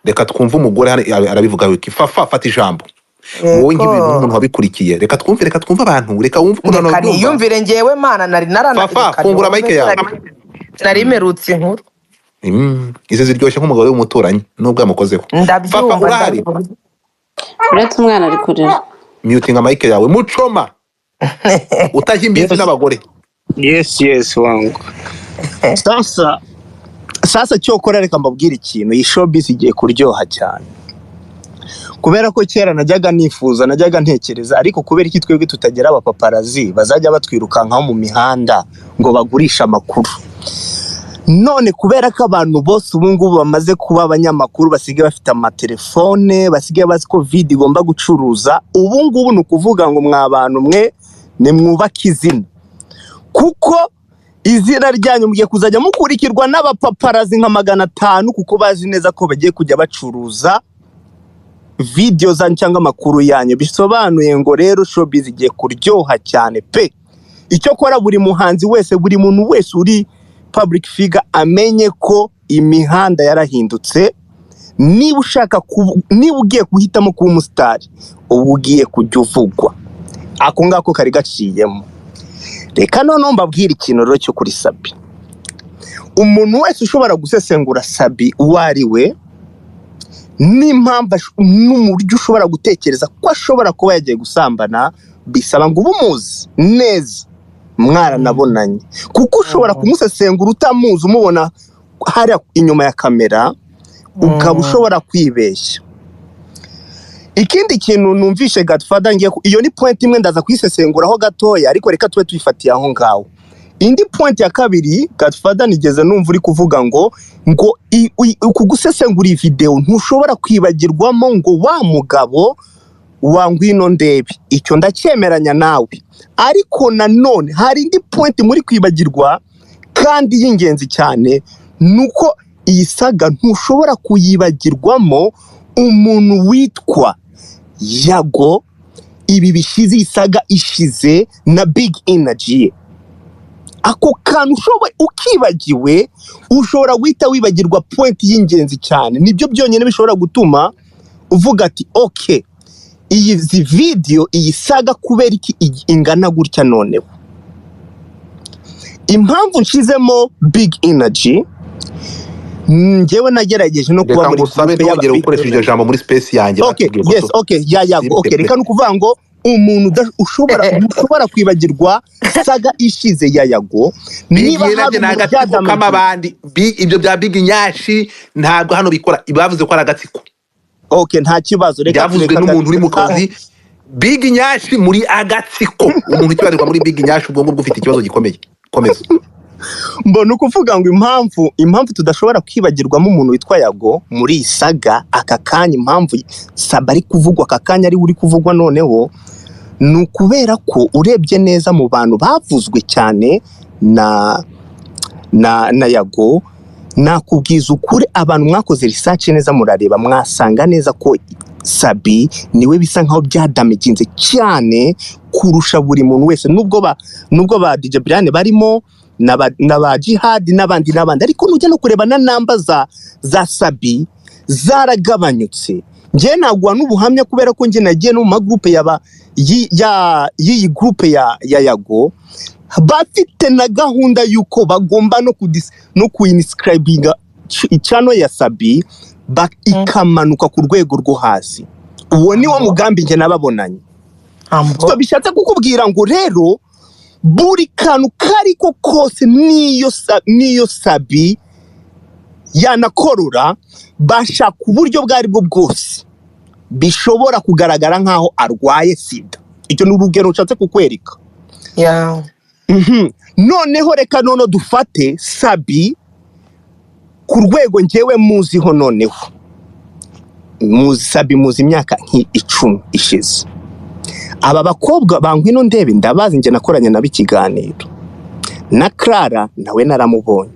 Reka twumve umugore arabivuga wiki Fafa fata ijambo. Wowe nk'ibintu umuntu wabikurikiye, reka twumve abantu, reka wumve ukuntu abantu niyumvire ngewe Mana nari Fafa fungura mike yawe. Nari merutse inkuru izo ziryoshye nk'umugabo w'umuturanyi nubwo yamukozeho. Fafa urahari? Uretse umwana ari kurira. Mutinga mike yawe Muchoma utahimbize n'abagore. Yes wangu. Sasa cyokora reka mbabwira ikintu, iyi showbiz igiye kuryoha cyane. Kubera ko kera najyaga nifuza, najyaga ntekereza, ariko kubera iki twebwe tutagera abapaparazi bazajya batwirukankaho mu mihanda ngo bagurisha amakuru. None kubera ko abantu bose ubu ngubu bamaze kuba abanyamakuru, basigaye bafite amatelefone, basigaye bazi ko video igomba gucuruza, ubu ngubu ni ukuvuga ngo mwa bantu mwe nimwubake izina, kuko izina ryanyu mugiye kuzajya mukurikirwa n'abapaparazi nka 500 kuko bazi neza ko bagiye kujya bacuruza video zanyu cyangwa amakuru yanyu. Bisobanuye ngo rero showbiz igiye kuryoha cyane pe. Icyo kora buri muhanzi wese, buri muntu wese uri public figure amenye ko imihanda yarahindutse. Niba ushaka niba ugiye guhitamo kuba umustar, ubu ugiye kujya uvugwa. Ako ngako kari gaciyemo. Reka none mbabwira ikintu rero cyo kuri Sabi. Umuntu wese ushobora gusesengura Sabi uwari we, n'impamvu n'umuryo ushobora gutekereza ko ashobora kuba yagiye gusambana, bisaba ngo ubumuzi neza mwaranabonanye, kuko ushobora kumusesengura utamuzi, umubona hari inyuma ya kamera ukaba ushobora kwibeshya. Ikindi kintu numvishe Godfather ngiye, iyo ni point imwe ndaza kwisesenguraho gatoya, ariko reka tube tuyifatiye aho ngaho. Indi point ya kabiri, Godfather nigeze numva uri kuvuga ngo ukugusesengura iyi video ntushobora kwibagirwamo ngo wa mugabo wa ngwino ndebe. Icyo ndacyemeranya nawe, ariko nanone hari indi point muri kwibagirwa kandi y'ingenzi cyane, nuko iyi saga ntushobora kuyibagirwamo umuntu witwa Yago. Ibi bishize isaga ishize na Big Energy. Ako kantu ushoboye ukibagiwe, ushobora guhita wibagirwa point y'ingenzi cyane. Nibyo byonyine bishobora gutuma uvuga ati okay, iyi video iyi saga kubera iki ingana gutya. Noneho impamvu nshizemo Big Energy, ngewe nagerageje no kuba muri yabagera gukoresha iryo jambo muri space yanjye. Okay, reka nukuvuga ngo umuntu ushobora kwibagirwa saga ishize ya Yago, niba hari n'agatsiko k'amabandi. Ibyo bya Big Nyashi ntabwo hano bikora, bavuze ko ari agatsiko. Okay, nta kibazo, reka byavuzwe n'umuntu uri mu kazi. Big Nyashi muri agatsiko, umuntu ukibarirwa muri Big Nyashi ubwo ngubwo ufite ikibazo gikomeye. Komeza. Mbona ukuvuga ngo impamvu tudashobora kwibagirwamo umuntu witwa Yago muri isaga aka kanya, impamvu Saba ari kuvugwa aka kanya ari uri kuvugwa noneho, nukubera ko urebye neza mu bantu bavuzwe cyane na Yago, nakubwiza ukuri abantu mwakoze research neza murareba, mwasanga neza ko Sabi niwe bisa nkaho byadamiginze cyane kurusha buri muntu wese, nubwo ba DJ Brian barimo na Jihad n'abandi, ariko nujya no kureba na namba za Sabi zaragabanyutse njye nagwa n'ubuhamya kubera ko njye nagiye no mu magroupe y'iyi groupe ya Yago bafite na gahunda yuko bagomba no kuinscribinga channel ya Sabi ikamanuka ku rwego rwo hasi. Uwo ni wo mugambi njye nababonanye. So bishatse kukubwira ngo rero buri kantu kariko kose niyo Sabi yanakorora bashaka uburyo bwari bwo bwose bishobora kugaragara nkaho arwaye sida. Icyo ni urugero nshatse kukwereka. Noneho reka nono dufate Sabi ku rwego njyewe muziho noneho. Sabi muzi imyaka nk'icumi ishize. Aba bakobwa bankino ndebe ndabazi njye nakoranye nabo ikiganiro. Na Clara nawe naramubonye.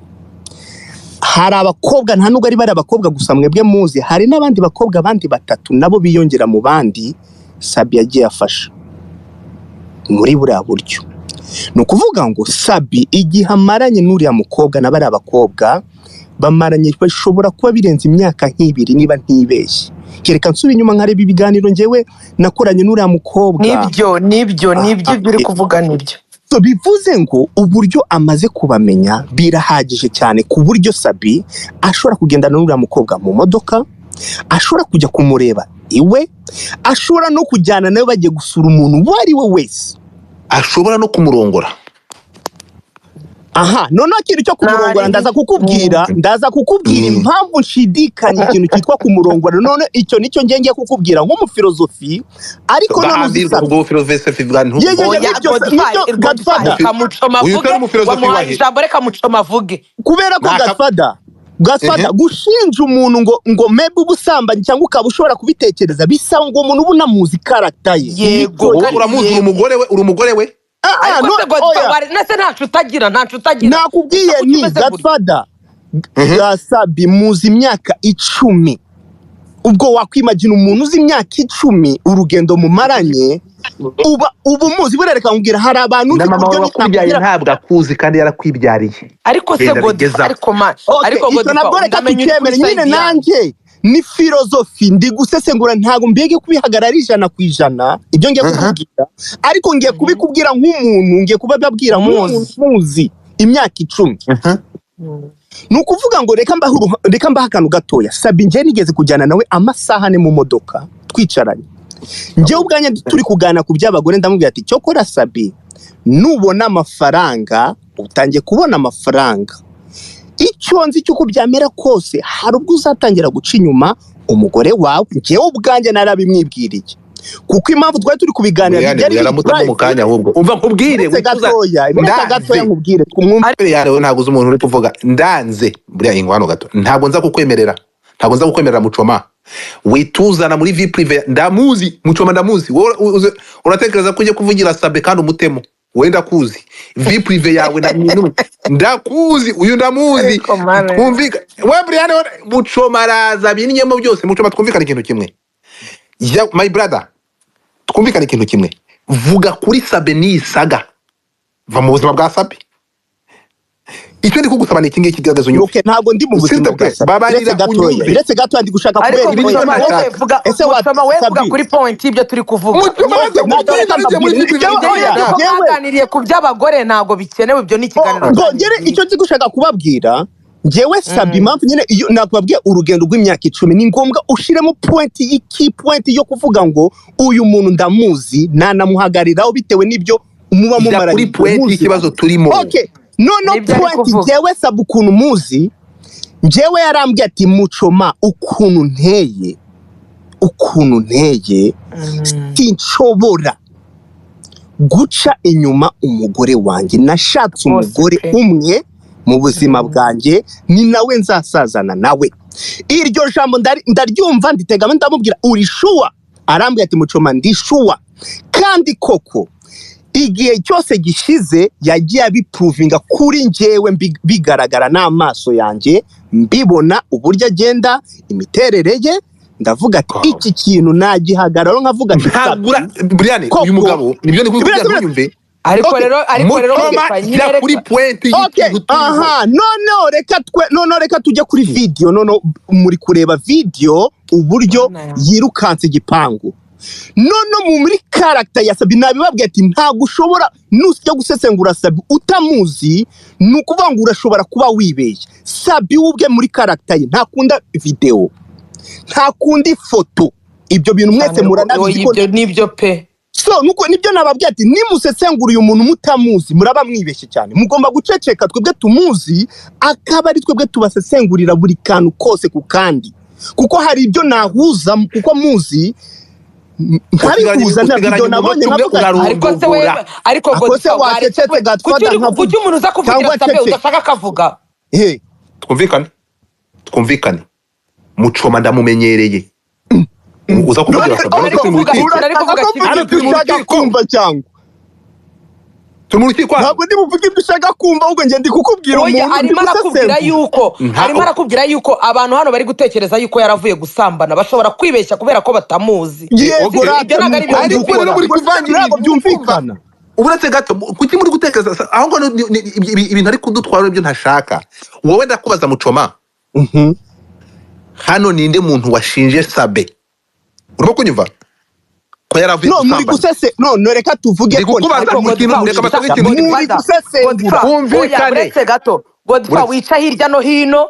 Hari abakobwa nta nubwo ari bari abakobwa gusa mwebwe muzi, hari n'abandi bakobwa bandi batatu nabo biyongera mu bandi Sabi yagiye afasha muri buriya buryo. Ni ukuvuga ngo Sabi igihe amaranye n'uriya mukobwa n'abari abakobwa bamaranye bashobora kuba birenze imyaka nk'ibiri niba ntibeshye. Kereka nsubira inyuma nkareba ibiganiro njyewe nakoranye n'uriya mukobwa. Nibyo biri kuvuga nibyo. So bivuze ngo uburyo amaze kubamenya birahagije cyane ku buryo Sabi ashobora kugendana n'uriya mukobwa mu modoka, ashobora kujya kumureba iwe, ashobora no kujyana nawe bagiye gusura umuntu wari we wese, ashobora no kumurongora. Aha, noneho ikintu cyo kumurongora ndaza kukubwira impamvu nshidikanya ikintu cyitwa kumurongora. None icyo nicyo ngiye kukubwira nk'umufilozofi, ariko none ubwo filozofi bwantu kubera ko Godfather gushinja umuntu ngo maybe ubusambanyi cyangwa ukaba ushobora kubitekereza bisaba ngo umuntu ubunamuzi character ye. Yego, uramuzi uri umugore we. Nakubwiye ni Godfather Sabi muzi imyaka 10. Ubwo wakwimagine umuntu uzi imyaka 10 urugendo mumaranye ubu muzi burereka nkubwira hari abantu uzi kuryo n'ikubyaye ntabwo akuzi kandi yarakwibyariye. Ariko se ariko ndamenye nyine nanjye ni filozofi ndi gusesengura ntago mbege kubihagarara 100% ibyo ngiye kukubwira, ariko ngiye kubikubwira nk'umuntu ngiye kubabwira muzi imyaka 10. Nukuvuga ngo reka mbaha akantu gatoya. Sabi ngiye nigeze kujyana nawe amasaha ne mu modoka twicaranye. Ngiye ubwanya turi kugana ku by'abagore ndamubwira ati cyo kora Sabi nubona amafaranga utangiye kubona amafaranga, icyo nzi cyuko byamera kose hari ubwo uzatangira guca inyuma umugore wawe. Ngiye ubwanjye narabimwibwiriye kuko impamvu twari turi kubiganira byari yaramutamo mu kanya ahubwo umva nkubwire gatoya nkubwire twumve yawe ntago uzi umuntu uri kuvuga ndanze buriya ingwano gato ntago nza kukwemerera Muchoma wituzana muri vie prive. Ndamuzi Muchoma, ndamuzi. Uratekereza ko uje kuvugira Sabe kandi umutemo wenda kuzi vie prive yawe na ndakuzi uyu ndamuzi. Twumvika we Brian Muchoma araza binyemo byose. Muchoma twumvikana ikintu kimwe. My brother, twumvikana ikintu kimwe. Vuga kuri Sabe ni saga va mu buzima bwa Sabe. Icyo ndi kugusaba ni kingi kigaragaza unyuze. Okay, ntabwo ndi mu buzima bwa Sabe. Biretse gato ndi gushaka kubera ibintu vuga kuri point ibyo turi kuvuga. Baganiriye ku by'abagore ntago bikenewe, ibyo ni kiganiro. Ngere icyo ndi gushaka kubabwira njyewe Sabe impamvu nyine iyo nakubabwiye urugendo rw'imyaka 10 ni ngombwa ushiremo point yo kuvuga ngo uyu muntu ndamuzi nanamuhagariraho bitewe n'ibyo umuba mumaranye kuri point ikibazo turimo. Okay, no point njyewe Sabe ukuntu muzi njyewe yarambwiye ati Muchoma ukuntu nteye sinshobora guca inyuma umugore wanjye. Nashatse umugore umwe mu buzima bwanjye ni nawe nzasazana nawe. Iryo jambo ndaryumva nditegama ndamubwira uri sure? Arambwiye ati Muchoma ndi sure. Kandi koko igihe cyose gishize yagiye abiprovinga kuri njyewe bigaragara n'amaso yanjye, mbibona uburyo agenda imiterere ye. Ndavuga ati iki kintu nagihagararo nkavuga ati Brian uyu mugabo nibyo ndi kubwira ntunyumve. ariko Okay. rero Muchoma jya kuri point Okay, y'ikintu turiho. aha, noneho reka tujye kuri video, noneho muri kureba video uburyo Mana ya. yirukanse igipangu. None muri character ya Sabi nabibabwiye ati ntabwo ushobora nusijya gusesengura Sabi utamuzi, nukuvuga ngo urashobora kuba wibeshye. Sabi ubwe muri character ye ntakunda video, ntakundi foto. Ibyo bintu mwese muranabizi ko ibyo nibyo pe. So nuko nibyo nababwiye ati nimusesengura uyu muntu mutamuzi muraba mwibeshye cyane. Mugomba guceceka twebwe tumuzi, akaba ari twebwe tubasesengurira buri kantu kose ku kandi. Kuko hari ibyo nahuza kuko muzi ntabihuza nabyo nabonye ariko se wewe ariko Godfather wacecetse Godfather kuki umuntu uza kuvugira Sabe udashaka kavuga. Twumvikane Muchoma ndamumenyereye uza kuvugira Sabe kumva cyangwa tumuriki kwa ntabwo ndi buvuge ibyo ushaka kumva ahubwo ngende kukubwira umuntu arimo arakubwira yuko abantu hano bari gutekereza yuko yaravuye gusambana bashobora kwibeshya kubera ko batamuzi. Yego ariko muri kuvangira byumvikana. Uburetse gato kuki muri gutekereza aho ngo ibintu ari kudutwara ibyo ntashaka. Wowe ndakubaza Muchoma hano ninde muntu washinje Sabe urimo kunyumva ko yaravuye gusambana? Muri gusese no reka tuvuge ko uretse gato Godfather wica hirya no hino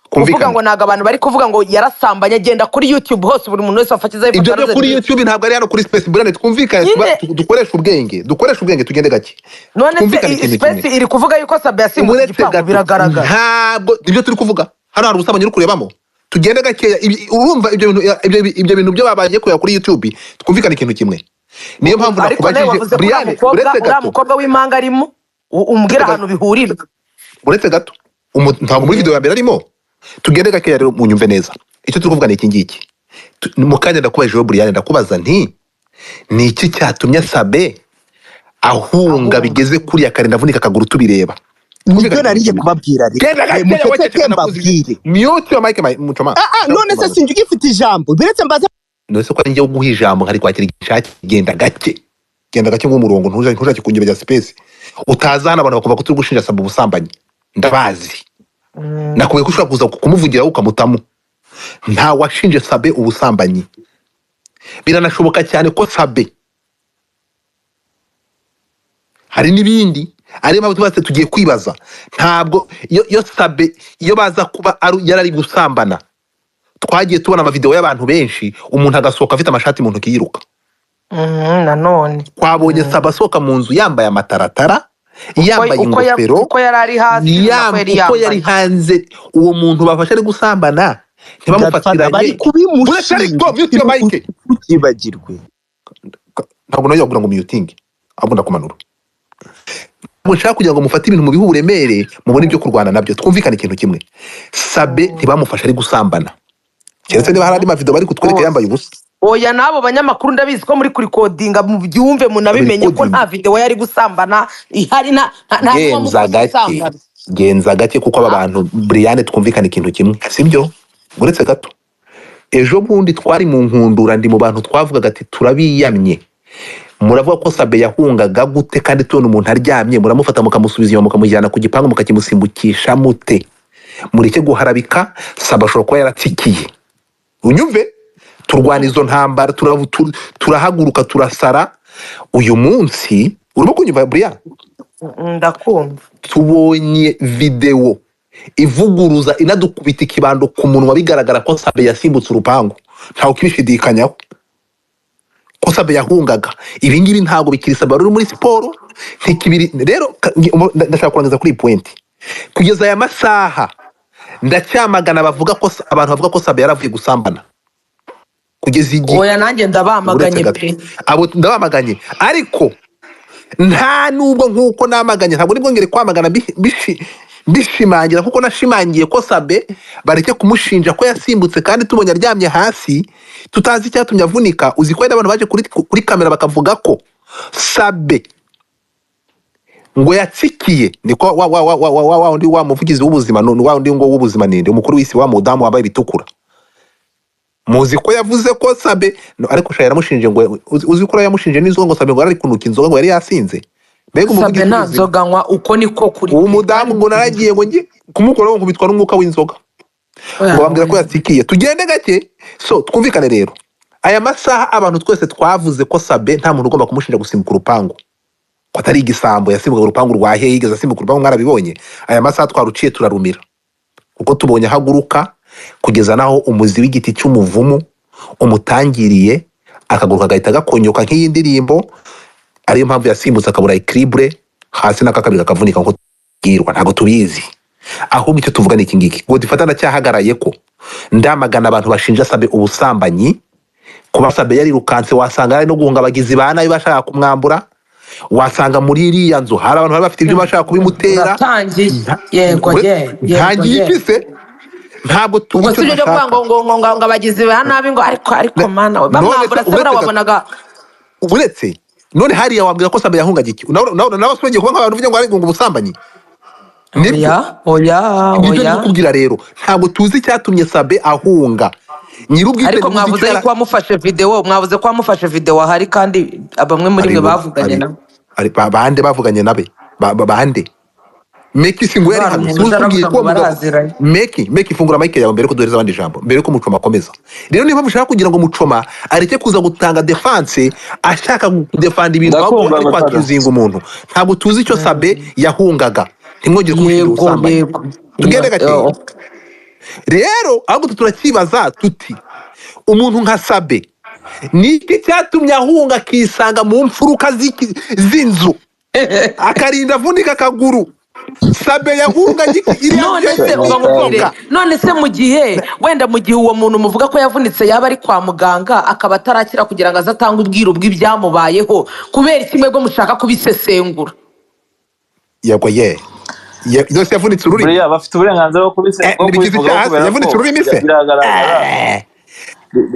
kuvuga ngo naga abantu bari kuvuga ngo yarasambanye agenda kuri YouTube hose buri muntu wese afakiza ibyo byo kuri YouTube ntabwo ari hano kuri Space Brand twumvikane dukoresha ubwenge tugende gake none Space iri kuvuga yuko Sabe yasimbutse igipangu biragaragara ntabwo ibyo turi kuvuga hano hari ubusambanye uri kurebamo tugende gake urumva ibyo bintu byo babaye kuya kuri YouTube twumvikane ikintu kimwe niyo mpamvu nakubajije Brian uretse gato umukobwa w'impanga arimo umbwira ahantu bihurira uretse gato ntabwo muri video ya mbere arimo tugende gake rero munyumve neza icyo turi kuvuga ni iki ngiki mu kanya ndakubajije Brian ndakubaza nti ni iki cyatumye Sabe ahunga bigeze kuri ya kare ndavunika akaguru tubireba nibyo nariye kubabwira mute your mic Muchoma none se sinjye ugifite ijambo biretse mbaza none se ko ari njye guha ijambo hari kwakira igishaki genda gake nk'umurongo ntujye kunyibya Space utazana abantu bakumva ko turi gushinja Sabe ubusambanyi ndabazi nakuye ko ushobora kuza kumuvugira ukamutamu nta washinje Sabe ubusambanyi biranashoboka cyane ko Sabe hari n'ibindi ari mpamvu tubatse tugiye kwibaza ntabwo yo Sabe iyo baza kuba yarari gusambana twagiye tubona amavideo y'abantu benshi umuntu agasohoka afite amashati mu ntoki yiruka nanone twabonye Sabe asohoka mu nzu yambaye amataratara yambaye ingofero uko yari hasi uko yari hanze uwo muntu bafashe ari gusambana ntibamufatiranye bari kubimushinja ukibagirwe ntabwo nayo yagura ngo muting ahubwo ndakumanura mushaka kugira ngo mufate ibintu mu bihu buremere mubone ibyo kurwana nabyo twumvikana ikintu kimwe Sabe ntibamufasha ari gusambana cyeretse niba hari andi mavideo bari kutwereka yambaye ubusa oya nabo banyamakuru ndabizi ko muri kurikodinga mu byumve munabimenye ko nta video yari gusambana ihari nta genza gake kuko aba bantu Brian twumvikana ikintu kimwe sibyo uretse gato ejo bundi twari mu nkundura ndi mu bantu twavugaga ati turabiyamye muravuga ko Sabe yahungaga gute kandi tubona umuntu aryamye muramufata mukamusubiza inyuma mukamujyana ku gipangu mukakimusimbukisha mute mureke guharabika Sabe ashobora kuba yaratsikiye unyumve turwana izo ntambara turahaguruka turasara uyu munsi urimo kunyumva Brian ndakumva tubonye video ivuguruza inadukubita ikibando ku munwa bigaragara ko Sabe yasimbutse urupangu ntawe kibishidikanyaho ko Sabe yahungaga ibi ngibi ntago bikiri Sabe ruri muri siporo ntikibiri rero ndashaka kurangiza kuri point kugeza aya masaha ndacyamagana bavuga ko abantu bavuga ko Sabe yaravuye gusambana kugeza igihe oya nanjye ndabamaganye pe abo ndabamaganye ariko nta nubwo nkuko namaganye ntabwo nibwo ngere kwamagana bishimangira kuko nashimangiye ko Sabe bareke kumushinja ko yasimbutse kandi tubonye aryamye hasi tutazi icyatumye avunika uzi ko abantu baje kuri kamera bakavuga ko Sabe ngo yatsikiye niko undi wa muvugizi w'ubuzima none wa undi ngo w'ubuzima ninde umukuru w'isi wa mudamu wabaye bitukura muzi ko yavuze ko Sabe ariko sha yaramushinje ngo uzi ko yamushinje n'inzoga ngo Sabe ngo ari kunuka inzoga ngo yari yasinze. Mbega Sabe nta nzoga nywa uko niko kuri. Uwo mudamu ngo naragiye ngo ngi kumukora ngo kubitwa n'umwuka w'inzoga. Ngo bambwira ko yatikiye. Tugende gake. So twumvikane rero. Aya masaha abantu twese twavuze ko Sabe nta muntu ugomba kumushinja gusimbuka urupangu. Ko atari igisambo yasimbuka urupangu rwa Hehe yigeze asimbuka urupangu mwarabibonye. Aya masaha twaruciye turarumira. Kuko tubonye haguruka kugeza naho umuzi w'igiti cy'umuvumu umutangiriye akaguruka gahita gakonyoka nk'iyi ndirimbo ariyo mpamvu yasimbutse akabura equilibre hasi n'akakabiri kakavunika nko tubwirwa ntago tubizi. Ahubwo icyo tuvuga ni iki ngiki ngo difatana cyahagaraye ko ndamagana abantu bashinja Sabe ubusambanyi kuba Sabe yari rukanse wasanga ari no guhunga abagizi ba nabi bashaka kumwambura wasanga muri iriya nzu hari abantu bari bafite ibyo bashaka kubimutera. Yego ntangiye ifise ntabwo ubwo sibyo byo ngo abagizi ba nabi ngo ariko mana we bamwambura se wabonaga uretse none hariya wambwira ko Sabe yahungaga iki nawe swenge kuba nk'abantu uvuga ngo ari ngo ubusambanyi. Oya nibyo kubwira rero ntabwo tuzi icyatumye Sabe ahunga nyirubwite. Ariko mwavuze ko wamufashe video mwavuze ko wamufashe video ahari kandi bamwe muri mwe bavuganye na ari bande bavuganye nabe bande Meki singo yari hano suzugiye ko Meki fungura mic yawe mbere ko duhereza abandi jambo mbere ko Mucoma akomeza. Rero niba mushaka kugira ngo Mucoma areke kuza gutanga defense ashaka defend ibintu ahubwo ari kwakizinga umuntu ntabwo tuzi icyo Sabe yahungaga ntimwongere kumushinja ubusambanyi. Tugende gake rero ahubwo turakibaza tuti umuntu nka Sabe niki cyatumye ahunga kisanga mu mfuruka z'inzu akarinda vunika kaguru. Sabe yahunga none se mu gihe wenda mu gihe uwo muntu muvuga ko yavunitse yaba ari kwa muganga akaba atarakira kugira ngo azatanga ubwiru bw'ibyamubayeho kubera kimwe bwo mushaka kubisesengura. Yego yose yavunitse ururimi buriya bafite uburenganzira bwo kubivuga yavunitse ururimi se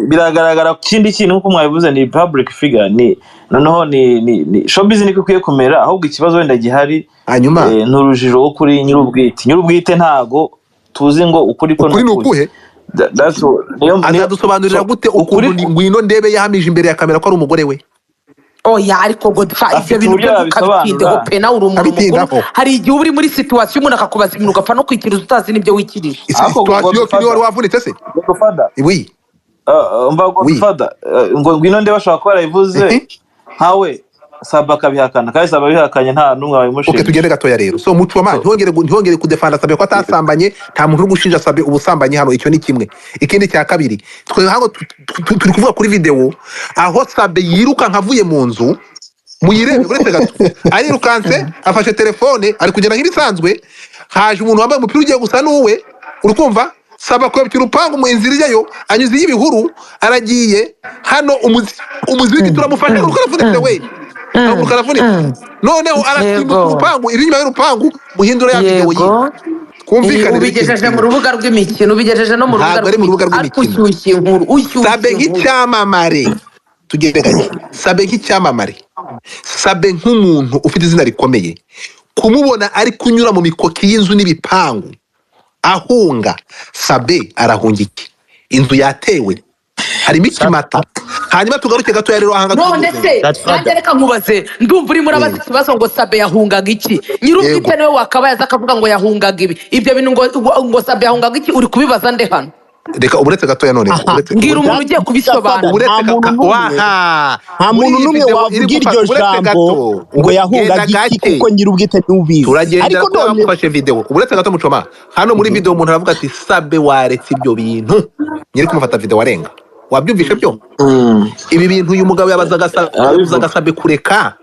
biragaragara kindi kintu nkuko mwabivuze ni public figure ni noneho ni showbiz niko ikwiye kumera ahubwo ikibazo wenda gihari hanyuma n'urujijo rwo kuri nyirubwite ntago tuzi ngo ukuri ko nukuhe azadusobanurira gute ukuri ngwino ndebe yahamije imbere ya kamera ko ari umugore we. Oya ariko Godfather ibyo bintu byo gukabitideho pe nawe uri umuntu mukuru hari igihe uri muri situation umuntu akakubaza ibintu ugapfa no kwikiriza utazi n'ibyo wikirije. Situation kiri wari wavunitse se oui mba Godfather ngo ngwino ndebe bashaka ko barayivuze hawe Sabe akabihakana kandi Sabe abihakanye nta numwe wabimushinja. Okay tugende gatoya rero so Mucoma ntihongere kudefanda Sabe ko atasambanye nta muntu uri gushinja Sabe ubusambanyi hano icyo ni kimwe. Ikindi cya kabiri twe hano turi kuvuga kuri video aho Sabe yiruka nkavuye mu nzu muyirebe uretse gato arirukanse afashe telefone ari kugenda nk'ibisanzwe haje umuntu wambaye umupira ugiye gusa n'uwe uri kumva Sabe kwebye urupangu mu inzira ijyayo anyuze y'ibihuru aragiye hano umuzi w'igiti uramufashe urukaravunitse we noneho arasimbuka urupangu iri inyuma y'urupangu muhindura ya video yi kumvikana ubigejeje mu rubuga rw'imikino ubigejeje no mu rubuga rw'imikino Sabe nk'icyamamare tugende gake Sabe nk'icyamamare Sabe nk'umuntu ufite izina rikomeye kumubona ari kunyura mu mikoki y'inzu n'ibipangu ahunga Sabe arahunga iki inzu yatewe harimo ikimata hanyuma tugaruke gato rero ahanga none se reka nkubaze ndumva uri muri abazi kibazo ngo Sabe yahungaga iki nyirubwite niwe wakabaye akavuga ngo yahungaga ibyo bintu ngo Sabe yahungaga iki uri kubibaza nde hano reka uretse gato ya none ngira umuntu ugiye kubisobanura uretse nta muntu n'umwe wavuga iryo jambo ngo yahungaga iki kuko nyirubwite n'ubizi ariko none bafashe video uretse gato Mucoma hano muri video umuntu aravuga ati Sabe waretse ibyo bintu nyiri kumufata video warenga wabyumvishe byo ibi bintu uyu mugabo yabazaga Sabe kureka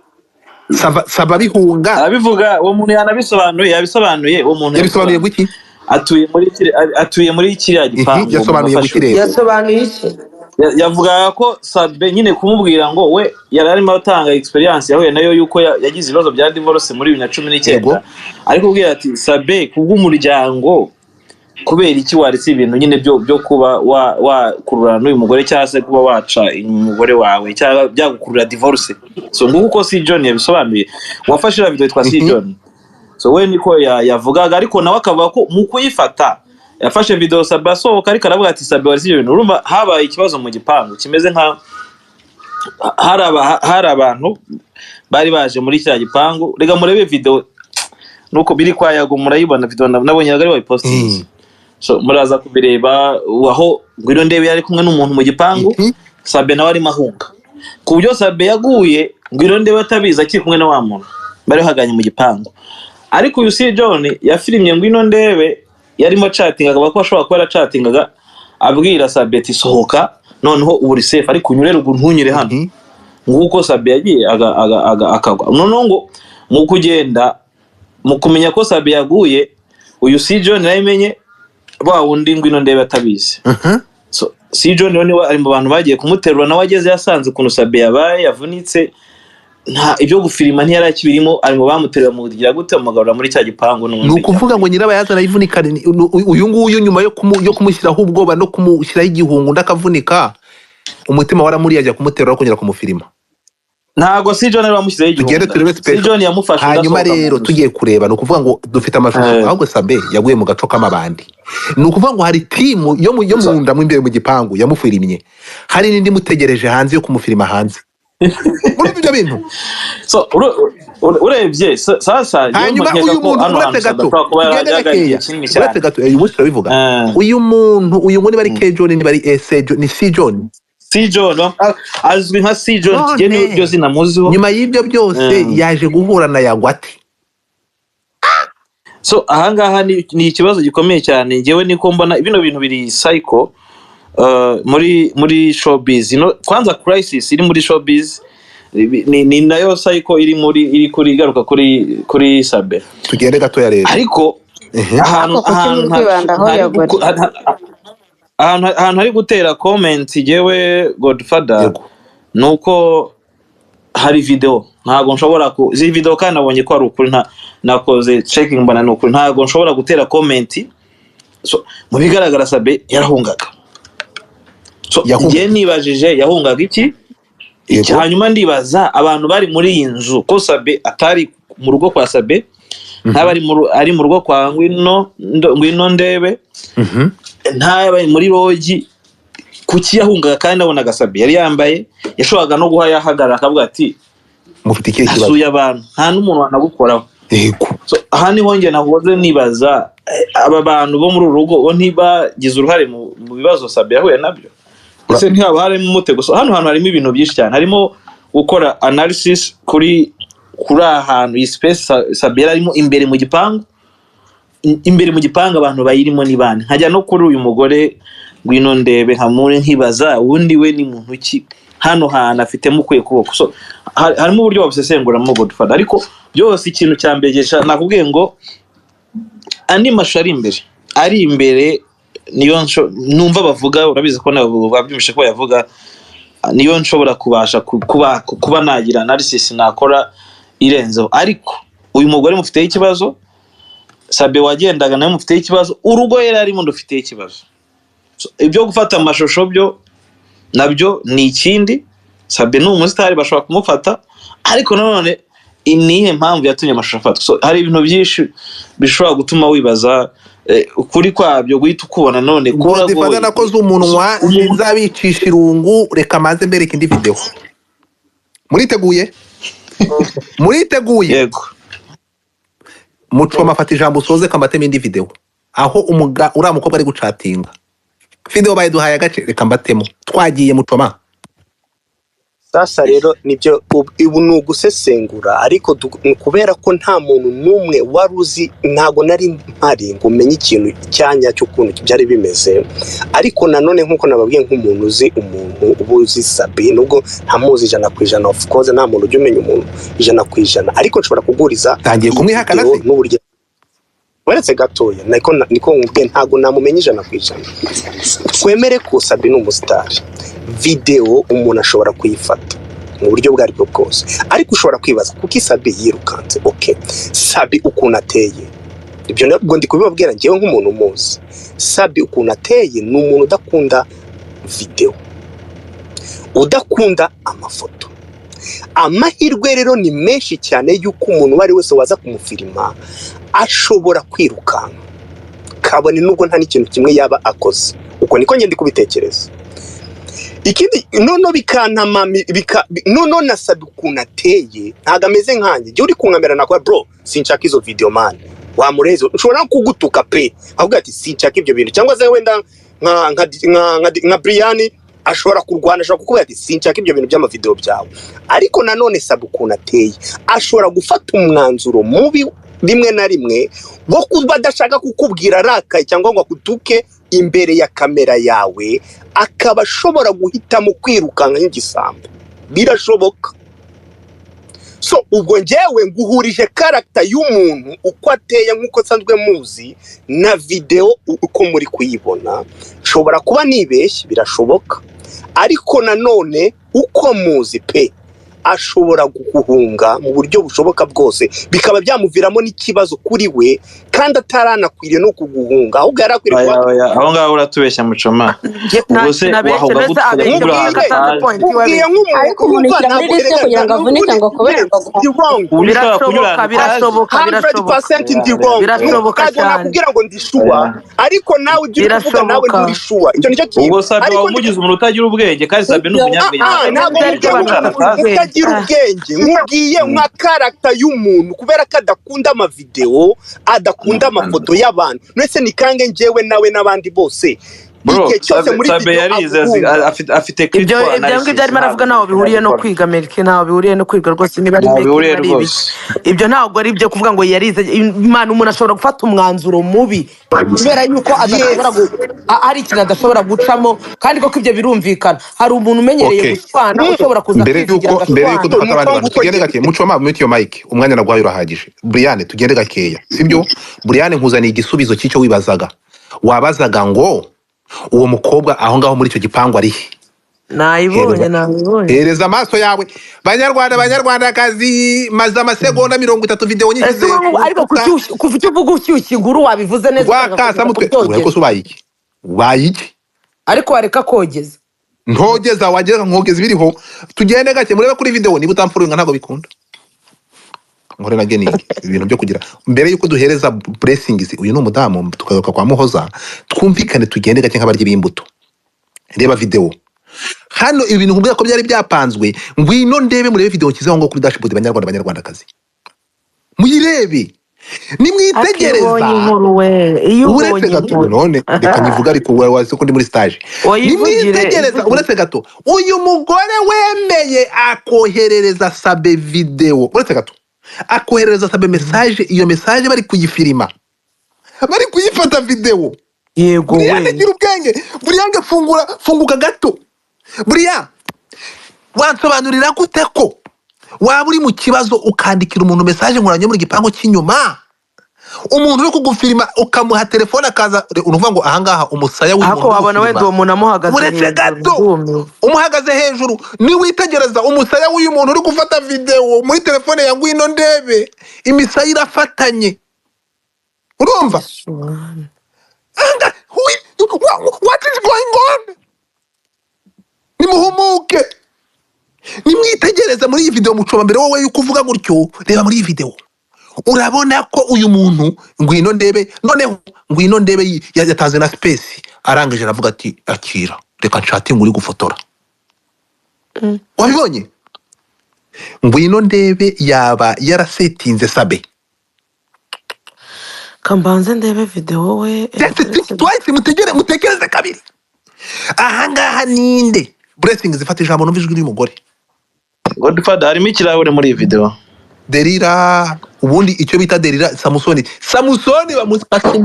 Sabe bihunga arabivuga uwo muntu yabisobanuye uwo muntu yabisobanuye guki atuye muri kiriya gipangu yasobanuye iki yavuga ko Sabe nyine kumubwira ngo we yari arimo atanga experience yahuye nayo yuko yagize ibibazo bya divorce muri 2019 ariko kubwira ati Sabe kubw'umuryango kubera iki waretse ibintu nyine byo kuba wakururana n'uyu mugore cyangwa se kuba waca umugore wawe cyangwa byagukurura divorce so nguko si John yabisobanuye wafashira video twa si John so we niko yavugaga ariko nawe akavuga ko mu kuyifata yafashe video Sabe asohoka ariko aravuga ati Sabe wari ibintu urumva habaye ikibazo mu gipangu kimeze nka hari abantu bari baje muri cya gipangu rega murebe video nuko biri kwa Yago murayibona video nabonye ari wayipostinze so muraza kubireba aho Ngwino Ndebe yari kumwe n'umuntu mu gipangu Sabe nawe ari mahunga ku buryo Sabe yaguye Ngwino Ndebe atabiza akiri kumwe na wa muntu bari haganye mu gipangu ariko uyu si John yafirimye Ngwino Ndebe yarimo chatting akaba ko ashobora kuba chattingaga abwira Sabe ati sohoka noneho uri safe ariko unyure ruguru ntunyure hano nguko Sabe yagiye akagwa noneho ngo mu kugenda mu kumenya ko Sabe yaguye uyu si John yayimenye ba wundi Ngwino Ndebe atabizi so si John niwe ari mu bantu bagiye kumuterura nawe ageze yasanze kuno Sabe yabaye yavunitse nta ibyo gufirima ntiyari akibirimo ari mu bamuterura mu kugira gute umugarura muri cya gipangu nukuvuga ngo nyirabayazana yivunika uyu nguyu nyuma yo kumushyiraho ubwoba no kumushyiraho igihungu ndakavunika umutima waramuri yajya kumuterura kunyura kumufirima ntago si John bamushyizeho igihungu si John yamufashe hanyuma rero tugiye kureba nukuvuga ngo dufite amashusho ahubwo Sabe yaguye mu gaco k'amabandi nukuvuga ngo hari timu yo mu nda mu imbere mu gipangu yamufirimye hari n'indi mutegereje hanze yo kumufirima hanze muri ibyo bintu so urebye sasa hanyuma uyu muntu uretse gato uyu munsi turabivuga uyu muntu uyu ngo ni bari K John ni bari S John ni C John azwi nka C John gene byo zinamuziho nyuma y'ibyo byose yaje guhura na Yagwati so ahangaha ni ikibazo gikomeye cyane ngewe niko mbona bino bintu biri psycho muri showbiz kwanza crisis iri muri showbiz ni nayo psycho iri kuri garuka kuri Sabe tugende gato ya rero ariko ahantu hari gutera comment jewe Godfather nuko hari video ntago nshobora zi video kandi nabonye ko ari ukuri nakoze checking mbana n'ukuri ntago nshobora gutera comment so mu bigaragara Sabe yarahungaga so ngiye nibajije yahungaga iki hanyuma ndibaza abantu bari muri iyi nzu ko Sabe atari mu rugo kwa Sabe ntabari ari mu rugo kwa Ngwino Ndebe ntabari muri rogi kuki yahungaga kandi nabonaga Sabe yari yambaye yashobaga no guha yahagarara akavuga ati mufite iki kibazo asuye abantu nta n'umuntu wanagukoraho so aha niho nge nahoze nibaza aba bantu bo muri urugo bo ntibagize uruhare mu bibazo Sabe yahuye nabyo ese ntihaba harimo umutego so hano harimo ibintu byinshi cyane harimo gukora analysis kuri ahantu iyi space Sabe yarimo imbere mu gipangu abantu bayirimo ni bane nkajya no kuri uyu mugore Ngwino Ndebe nkamure nkibaza ubundi we ni muntu ki hano hana afitemo kwe kuboko so harimo uburyo babusesengura mu Godfather ariko byose ikintu cyambegesha nakubwiye ngo andi mashari ari imbere niyo numva bavuga urabizi ko nabyumishe ko yavuga niyo nshobora kubasha kuba nagira analysis nakora irenzeho ariko uyu mugore mufite ikibazo Sabe wagendaga nawe mufite ikibazo urugo yari arimo ndufite ikibazo ibyo gufata amashusho byo nabyo ni ikindi Sabe ni umusitari bashobora kumufata ariko none inihe mpamvu yatumye amashusho afatwa so hari ibintu byinshi bishobora gutuma wibaza ukuri kwabyo guhita ukubona none Godfather nakoze umunwa nzabicisha irungu reka maze mbereke indi video muriteguye yego Mucoma afata ijambo usoze kamateme indi video aho uriya mukobwa ari gucatinga video bayiduhaye agace reka mbatemo twagiye Mucoma sasa rero nibyo ubu ni ugusesengura ariko kubera ko nta muntu n'umwe wari uzi ntago nari mpari ngo umenye ikintu cyanya cy'ukuntu byari bimeze ariko nanone nk'uko nababwiye nk'umuntu uzi umuntu ubuzi Sabe nubwo ntamuzi 100% of course nta muntu ujya umenya umuntu 100% ariko nshobora kuguriza tangiye kumwihakana se n'uburyo weretse gatoya niko nkubwiye ntago namumenye 100% twemere ko Sabe ni umusitari video umuntu ashobora kuyifata mu buryo bwari bwo bwose ariko ushobora kwibaza kuki Sabe yirukanze okay Sabe ukuntu ateye ibyo nabwo ndi kubibabwira ngewe nk'umuntu umuzi Sabe ukuntu ateye ni umuntu udakunda video udakunda amafoto amahirwe rero ni menshi cyane yuko umuntu wari wese waza kumufirima ashobora kwirukanka kabone nubwo nta n'ikintu kimwe yaba akoze. Uko niko ngende kubitekereza. Ikindi nono bikantama nono nasaba ukuntu ateye ntago ameze nkanjye. Jye uri kunkamera nakora bro sinshaka izo video man. Wamureze ushobora kugutuka pe avuga ati sinshaka ibyo bintu cyangwa se wenda nka Brian ashobora kurwana ashobora kukuba ati sinshaka ibyo bintu by'ama video byawe. Ariko nanone saba ukuntu ateye ashobora gufata umwanzuro mubi rimwe na rimwe wo kuba adashaka kukubwira rakaye cyangwa ngo akutuke imbere ya kamera yawe akaba ashobora guhitamo kwirukanka nk'igisambo. Birashoboka. So ubwo njyewe nguhurije character y'umuntu uko ateye nk'uko sanzwe muzi na video uko muri kuyibona. Shobora kuba nibeshye birashoboka. Ariko nanone uko muzi pe ashobora guhunga mu buryo bushoboka bwose bikaba byamuviramo n'ikibazo kuri we kandi ataranakwiriye no kuguhunga ahubwo yarakwiriye aho ngaho uratubeshya mucoma ubose wahoga gutubwira ariko umuntu ishyira muri liste kugira ngo avunike ngo kubera birashoboka cyane kugira ngo ndishuwa ariko nawe ugira kuvuga nawe nturishuwa icyo nicyo kintu ubwo sabe wamugize umuntu utagira ubwenge kandi sabe n'umunyabwenge gira ubwenge nkubwiye nka character y'umuntu kubera ko adakunda ama video adakunda amafoto y'abantu nese nikange njyewe nawe n'abandi bose bro sabe yarize afite ibyo ngibyo arimo aravuga naho bihuriye no kwiga Amerika naho bihuriye no kwiga rwose niba ari ibyo ntabwo ari ibyo kuvuga ngo yarize Imana umuntu ashobora gufata umwanzuro mubi kubera yuko adashobora ari ikintu adashobora gucamo kandi koko ibyo birumvikana hari umuntu umenyereye gushwana ushobora kuza mbere yuko dufata abandi bantu tugende gake mucoma mute yo mic umwanya nagwaye urahagije Brian tugende gakeya sibyo Brian nkuzaniye igisubizo cy'icyo wibazaga wabazaga ngo uwo mukobwa aho ngaho muri icyo gipangu ari he nayibonye hereza amaso yawe banyarwandakazi maze amasegonda 30 video nyigize ariko kuva icyo uvuga ushyushye iguru wabivuze neza wakasa mutwe ureko subayiki ariko wareka kogeza ntogeza wagera nkogeza biriho tugende gake murebe kuri video niba utamfuruye ntago bikunda ngore na geni ibintu byo kugira mbere yuko duhereza blessings uyu no mudamu tukazoka kwa Muhoza twumvikane tugende gake nk'abarye b'imbuto reba video hano ibintu nkubwira ko byari byapanzwe ngwino ndebe murebe video kizaho ngo kuri dashboard banyarwandakazi muyirebe nimwitegereza uretse gato none reka nyivuga ariko wazi ko ndi muri stage nimwitegereza uretse gato uyu mugore wemeye akoherereza sabe video uretse gato akohereza sabe message iyo message bari kuyifirima bari kuyifata video yego we gira ubwenge Brian funguka gato Brian wansobanurira gute ko waba uri mu kibazo ukandikira umuntu message nguranye muri gipango cy'inyuma umuntu uri kugufirima ukamuha telefone akaza unuvuga ngo ahangaha umusaya w'umuntu ako wabona wenda uwo muntu amuhagaze uretse gato umuhagaze hejuru ni witegereza umusaya w'uyu muntu uri gufata video muri telefone ya ngwino ndebe imisaya irafatanye urumva what is going on nimuhumuke nimwitegereza muri iyi video mucoma mbere wowe yuko uvuga gutyo reba muri iyi video urabona ko uyu muntu ngwino ndebe noneho ngwino ndebe yatanze na space arangije aravuga ati akira reka nshati nguri gufotora wabibonye ngwino ndebe yaba yarasetinze sabe kambanze ndebe video we twice mutekereze kabiri ahangaha ninde blessings zifata ijambo no bijwi y'umugore Godfather harimo ikirahure muri iyi video Derira ubundi icyo bita Derira Samusoni bamusatsi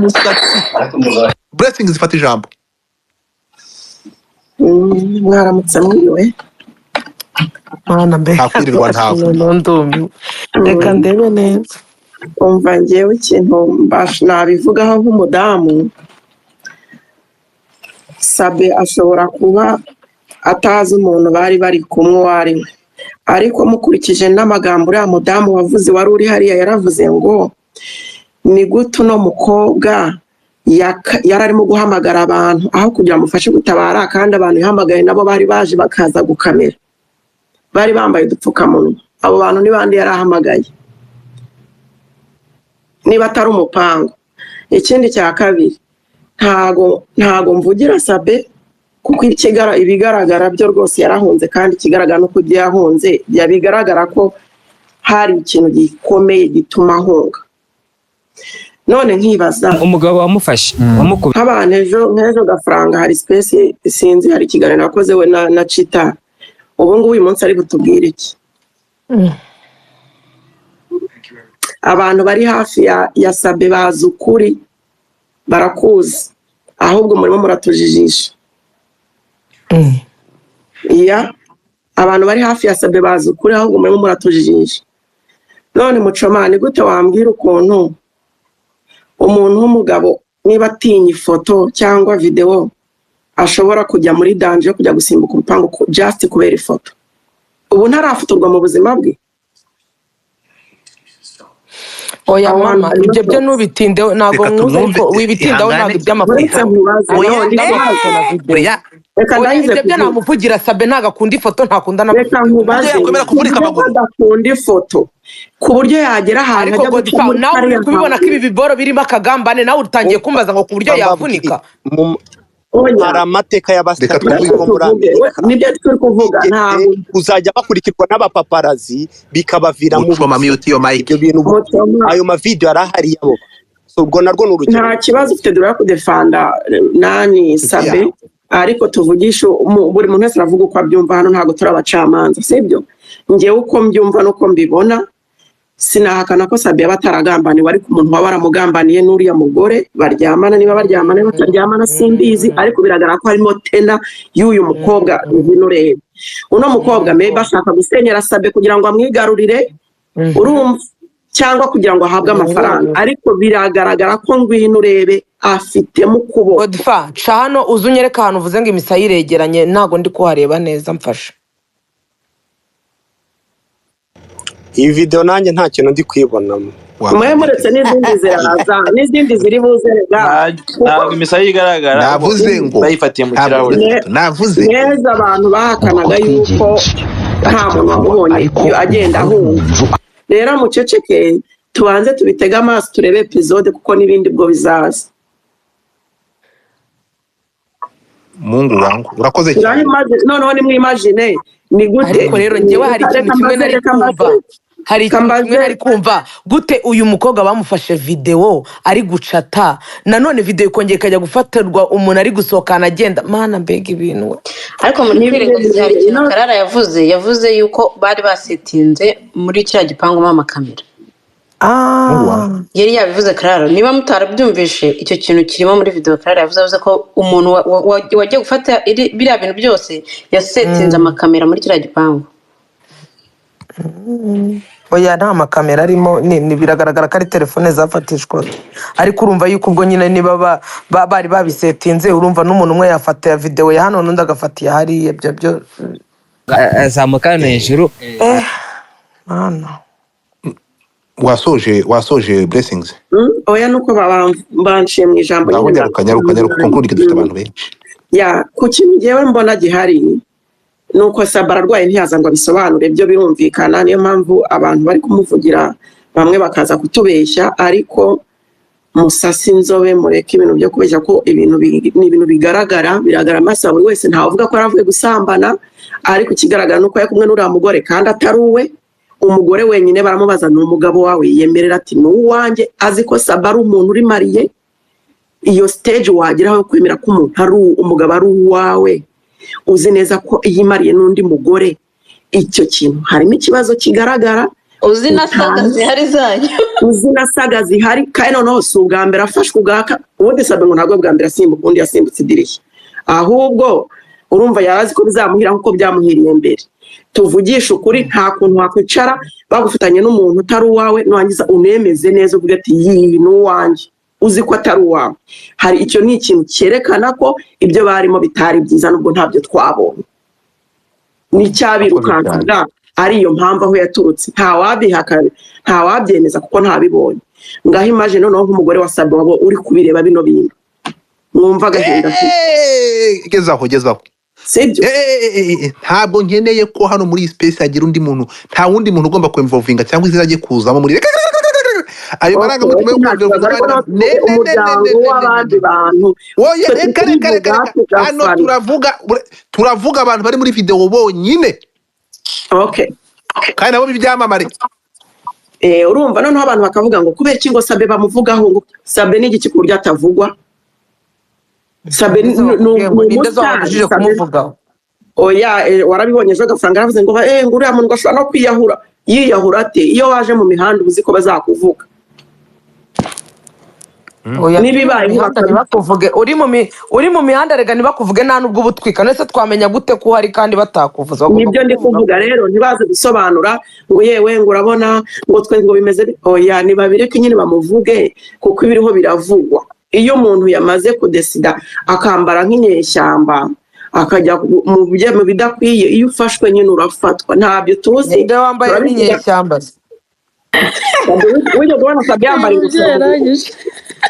blessings zifata ijambo mwaramutse mwiriwe mana mbe hakwirirwa ntawe ndumbi reka ndebe neza umva ngewe ikintu nabivugaho nk'umudamu sabe ashobora kuba atazi umuntu bari kumwe wari we ariko mukurikije n'amagambo uriya mudamu wavuze wari uri hariya yaravuze ngo ni gute uno mukobwa yari arimo guhamagara abantu aho kugira amufashe gutabara kandi abantu yahamagaye nabo bari baje bakaza gukamera bari bambaye udupfukamunwa abo bantu ni bandi yari ahamagaye niba atari umupango ikindi cya kabiri ntago mvugira Sabe kuko ibigaragara byo rwose yarahunze, kandi ikigaragara nuko ibyo yahunze bigaragara ko hari ikintu gikomeye gituma ahunga. None nkibaza umugabo wamufashe wamukubise nk'abantu nk'ejo Gafaranga hari space sinzi, hari ikiganiro nakoze we na Chita, ubu ngubu uyu munsi ari butubwire iki? Abantu bari hafi ya Sabe bazi ukuri, barakuzi, ahubwo murimo muratujijisha. Abantu bari hafi ya Sabe bazi ukuri, ahubwo murimo muratujijisha. None Muchomani, gute wambwira ukuntu umuntu w'umugabo niba atinya ifoto cyangwa video ashobora kujya muri danger yo kujya gusimbuka urupangu just kubera ifoto? Ubu ntarafotorwa mu buzima bwe? Oya mama, ibyo byo nubitindeho, ntago mwuze ko wibitindaho, ntago iby'amafoto. Reka ndahize ibyo namuvugira Sabe ntago akunda ifoto, ntakunda na yakwemera kumurika amaguru, adakunda ifoto ku buryo yagera ahantu ajya gucumura. Nawe kubibona ko ibi biboro birimo akagambane, nawe utangiye kumbaza ngo ku buryo yavunika. hari amateka y'abasitari bo muri Amerika nibyo turi kuvuga, ntabwo uzajya bakurikirwa n'abapaparazi bikabaviramo ibyo bintu. Ayo mavideo arahari yabo, ubwo narwo n'urugero. Nta kibazo ufite dore kudefanda nani Sabe, ariko tuvugisha buri muntu wese aravuga uko abyumva. Hano ntabwo turi abacamanza, sibyo? Ngewe uko mbyumva nuko mbibona, sinahakana ko Sabe yabataragambaniwe, ariko umuntu waba aramugambaniye n'uriya mugore baryamana, niba baryamana bataryamana simbizi, ariko biragaragara ko harimo tena y'uyu mukobwa. Ngwino rebe uno mukobwa maybe ashaka gusenyera Sabe kugira ngo amwigarurire, urumva, cyangwa kugira ngo ahabwe amafaranga, ariko biragaragara ko ngwino urebe afitemo ukuboko. Godfa cano uzunyereka ahantu uvuze ngo imisa yiregeranye, ntago ndi kuhareba neza, mfasha. Iyi video nanjye nta kintu ndi kwibonamo. Muretse n'izindi ziraza n'izindi ziri buze. Ntabwo imisa yigaragara, navuze ngo bayifatiye mu kirahure. Navuze neza abantu bahakanaga yuko nta muntu wamubonye agenda ahunga. Rero muceceke tubanze tubitega amaso turebe episode, kuko n'ibindi bwo bizaza. Mungu wangu urakoze cyane. Noneho nimwimagine ni gute, ariko rero njyewe hari ikintu kimwe nari kumva, hari ikintu kimwe nari kumva, gute uyu mukobwa bamufashe video ari gucata, nanone video ikongera ikajya gufatirwa umuntu ari gusohokana agenda, mana mbega ibintu. Ariko muri kwirengagiza hari ikintu Karara yavuze yuko bari basetinze muri kiriya gipangu mo amakamera. Yari yabivuze Karara, niba mutarabyumvishe icyo kintu kirimo muri video. Karara yavuze ko umuntu wagiye gufata biriya bintu byose yasetinze amakamera muri kiriya gipangu. Oya nta makamera arimo, ni biragaragara ko ari telefone zafatishwa, ariko urumva yuko ubwo nyine niba bari babisetinze, urumva n'umuntu umwe yafata video ya hano n'undi agafatiye hariya, byo azamukana hejuru. Mana wasoje blessings. Oya nuko banciye mu ijambo nyine nyaruka conclude dufite abantu benshi. Ku kintu ngewe mbona gihari nuko Sabe ararwaye ntiyaza ngo bisobanure, byo birumvikana, niyo mpamvu abantu bari kumuvugira bamwe bakaza kutubeshya, ariko musasi inzobe mureke ibintu byo kubeshya, ko ibintu ni ibintu bigaragara amaso buri wese. Ntavuga ko aravuye gusambana, ariko kigaragara nuko yakumwe n'uriya mugore kandi atari uwe. Umugore wenyine baramubaza ni umugabo wawe, yemerera ati ni uwanjye, azi ko Sabe ari umuntu uri mariye. Iyo stage wageraho kwemera ko umuntu ari umugabo ari uwawe, uzi neza ko yimariye n'undi mugore, icyo kintu harimo ikibazo kigaragara. Uzi na saga zihari zanyu, uzi na saga zihari, kandi noneho si ubwa mbere afashwe ubwaka. Ubundi Sabe ngo ntabwo bwa mbere asimbuka, undi yasimbutse idirishya, ahubwo urumva yarazi ko bizamuhira nkuko byamuhiriye mbere. Tuvugisha ukuri, nta kuntu wakwicara bagufatanye n'umuntu utari uwawe nurangiza unemeze neza uvuga ati iyi ni uwanjye, uzi ko atari uwawe. Hari icyo ni ikintu cyerekana ko ibyo barimo bitari byiza, nubwo ntabyo twabonye. Ni cyabirukankaga, ari iyo mpamvu aho yaturutse. Nta wabihakana, nta wabyemeza kuko ntabibonye. Ngaho imagine noneho nk'umugore wa Sabe wabo uri kubireba bino bintu, mwumva agahinda. Gezaho ntabwo nkeneye ko hano muri space hagira undi muntu, nta wundi muntu ugomba kwemvovinga cyangwa izirajye kuzamo muri ayo marangamutima yo kongera ubuzima ariko nawe tuvuge umuryango w'abandi bantu oya twe reka tukivuga hano tugafana turavuga abantu bari muri video bonyine okay kandi nabo b'ibyamamare. urumva noneho abantu bakavuga ngo kubera iki ngo Sabe bamuvugaho ngo Sabe ni igiki ku buryo atavugwa Sabe ni wabujije kumuvugaho oya warabibonye ejo Gafaranga yaravuze ngo ngo uriya muntu ashobora no kwiyahura yiyahura ate iyo waje mu mihanda uzi ko bazakuvuga nibibaye ntibakuvuge uri mu mihanda rega ntibakuvuge nta n'ubwo ubutwika ndetse twamenya gute ko uhari kandi batakuvuza nibyo ndi kuvuga rero ntibaze gusobanura ngo yewe ngo urabona ngo twe ngo bimeze oya nibabireke nyine bamuvuge kuko ibiriho biravugwa iyo umuntu yamaze kudesida akambara nk'inyeshyamba akajya mu bidakwiye iyo ufashwe nyine urafatwa ntabyo tuzi ninde wambaye nk'inyeshyamba wigeze ubona Sabe yambara ingofero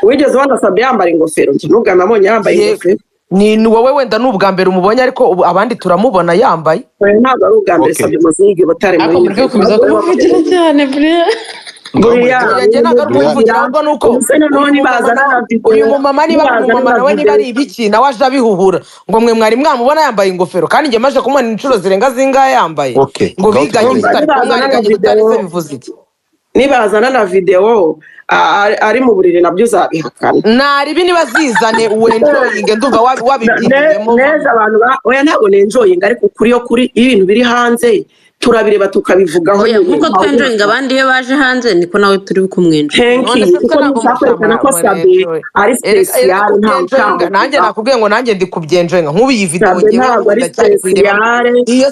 wigeze ubona Sabe yambara ingofero nubwo namubonye yambaye ingofero ni wowe wenda n'ubwa mbere umubonye ariko abandi turamubona yambaye ntabwo ari ubwa mbere Sabe Muzigi Butare muri muri gukomeza kumuvugira cyane buriya uyu mumama niba ari umumama nawe niba ari ibiki nawe aje abihuhura ngo mwe mwari mwamubona yambaye ingofero kandi njye maje kumubona inshuro zirenga zingahe yambaye ngo biganye bitari bivuze iki nibazana na video ari mu buriri nabyo uzabihakana naribi niba zizane uwenjoyinge ndumva wabibyiniyemo neza abantu oya ntabwo nenjoyinga ariko kuri ibintu biri hanze turabireba tukabivugaho nkuko twenjoyinga abandi iyo baje hanze niko nawe turi kumwenjoyinga kuko nshaka ko Sabe ari special nta nanjye nakubwiye ngo nanjye ndi kubyenjoyinga nk'ubu iyi video ntabwo ari special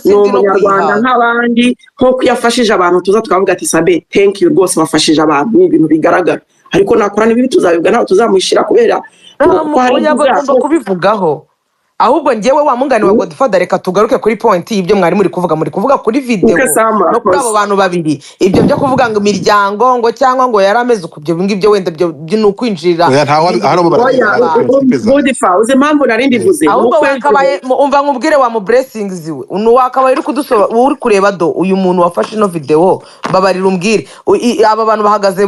ni umunyarwanda nk'abandi nk'uko yafashije abantu tuza tukavuga ati Sabe thank you rwose wafashije abantu ni ibintu bigaragara ariko nakora n'ibibi tuzabibwa ntaho tuzamushira kubera bagomba kubivugaho ahubwo njyewe wa mungani wa Godfather reka tugaruke kuri point y'ibyo mwari muri kuvuga kuri video no kuri abo bantu babiri ibyo byo kuvuga ngo imiryango ngo cyangwa ngo yarameze ukubyo ngibyo wenda byo ni ukwinjirira uzi impamvu nari ndivuze ahubwo wakabaye umva nkubwire wa mu blessings iwe wakabaye uri kureba do uyu muntu wafashe no video babarira umbwire aba bantu bahagaze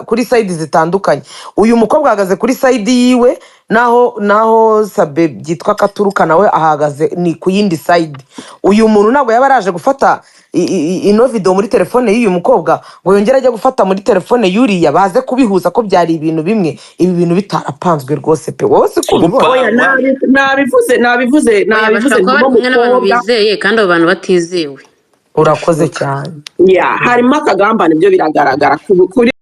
kuri side zitandukanye uyu mukobwa ahagaze kuri side yiwe naho Sabe byitwa Katuruka nawe ahagaze ni ku yindi side uyu muntu ntabwo yaba araje gufata ino video muri telefone y'uyu mukobwa ngo yongere ajya gufata muri telefone yuriya baze kubihuza ko byari ibintu bimwe ibi bintu bitarapanzwe rwose pe wowe se kubibona nabivuze n'abantu bizeye kandi abo bantu batizewe urakoze cyane harimo akagambane byo biragaragara kuri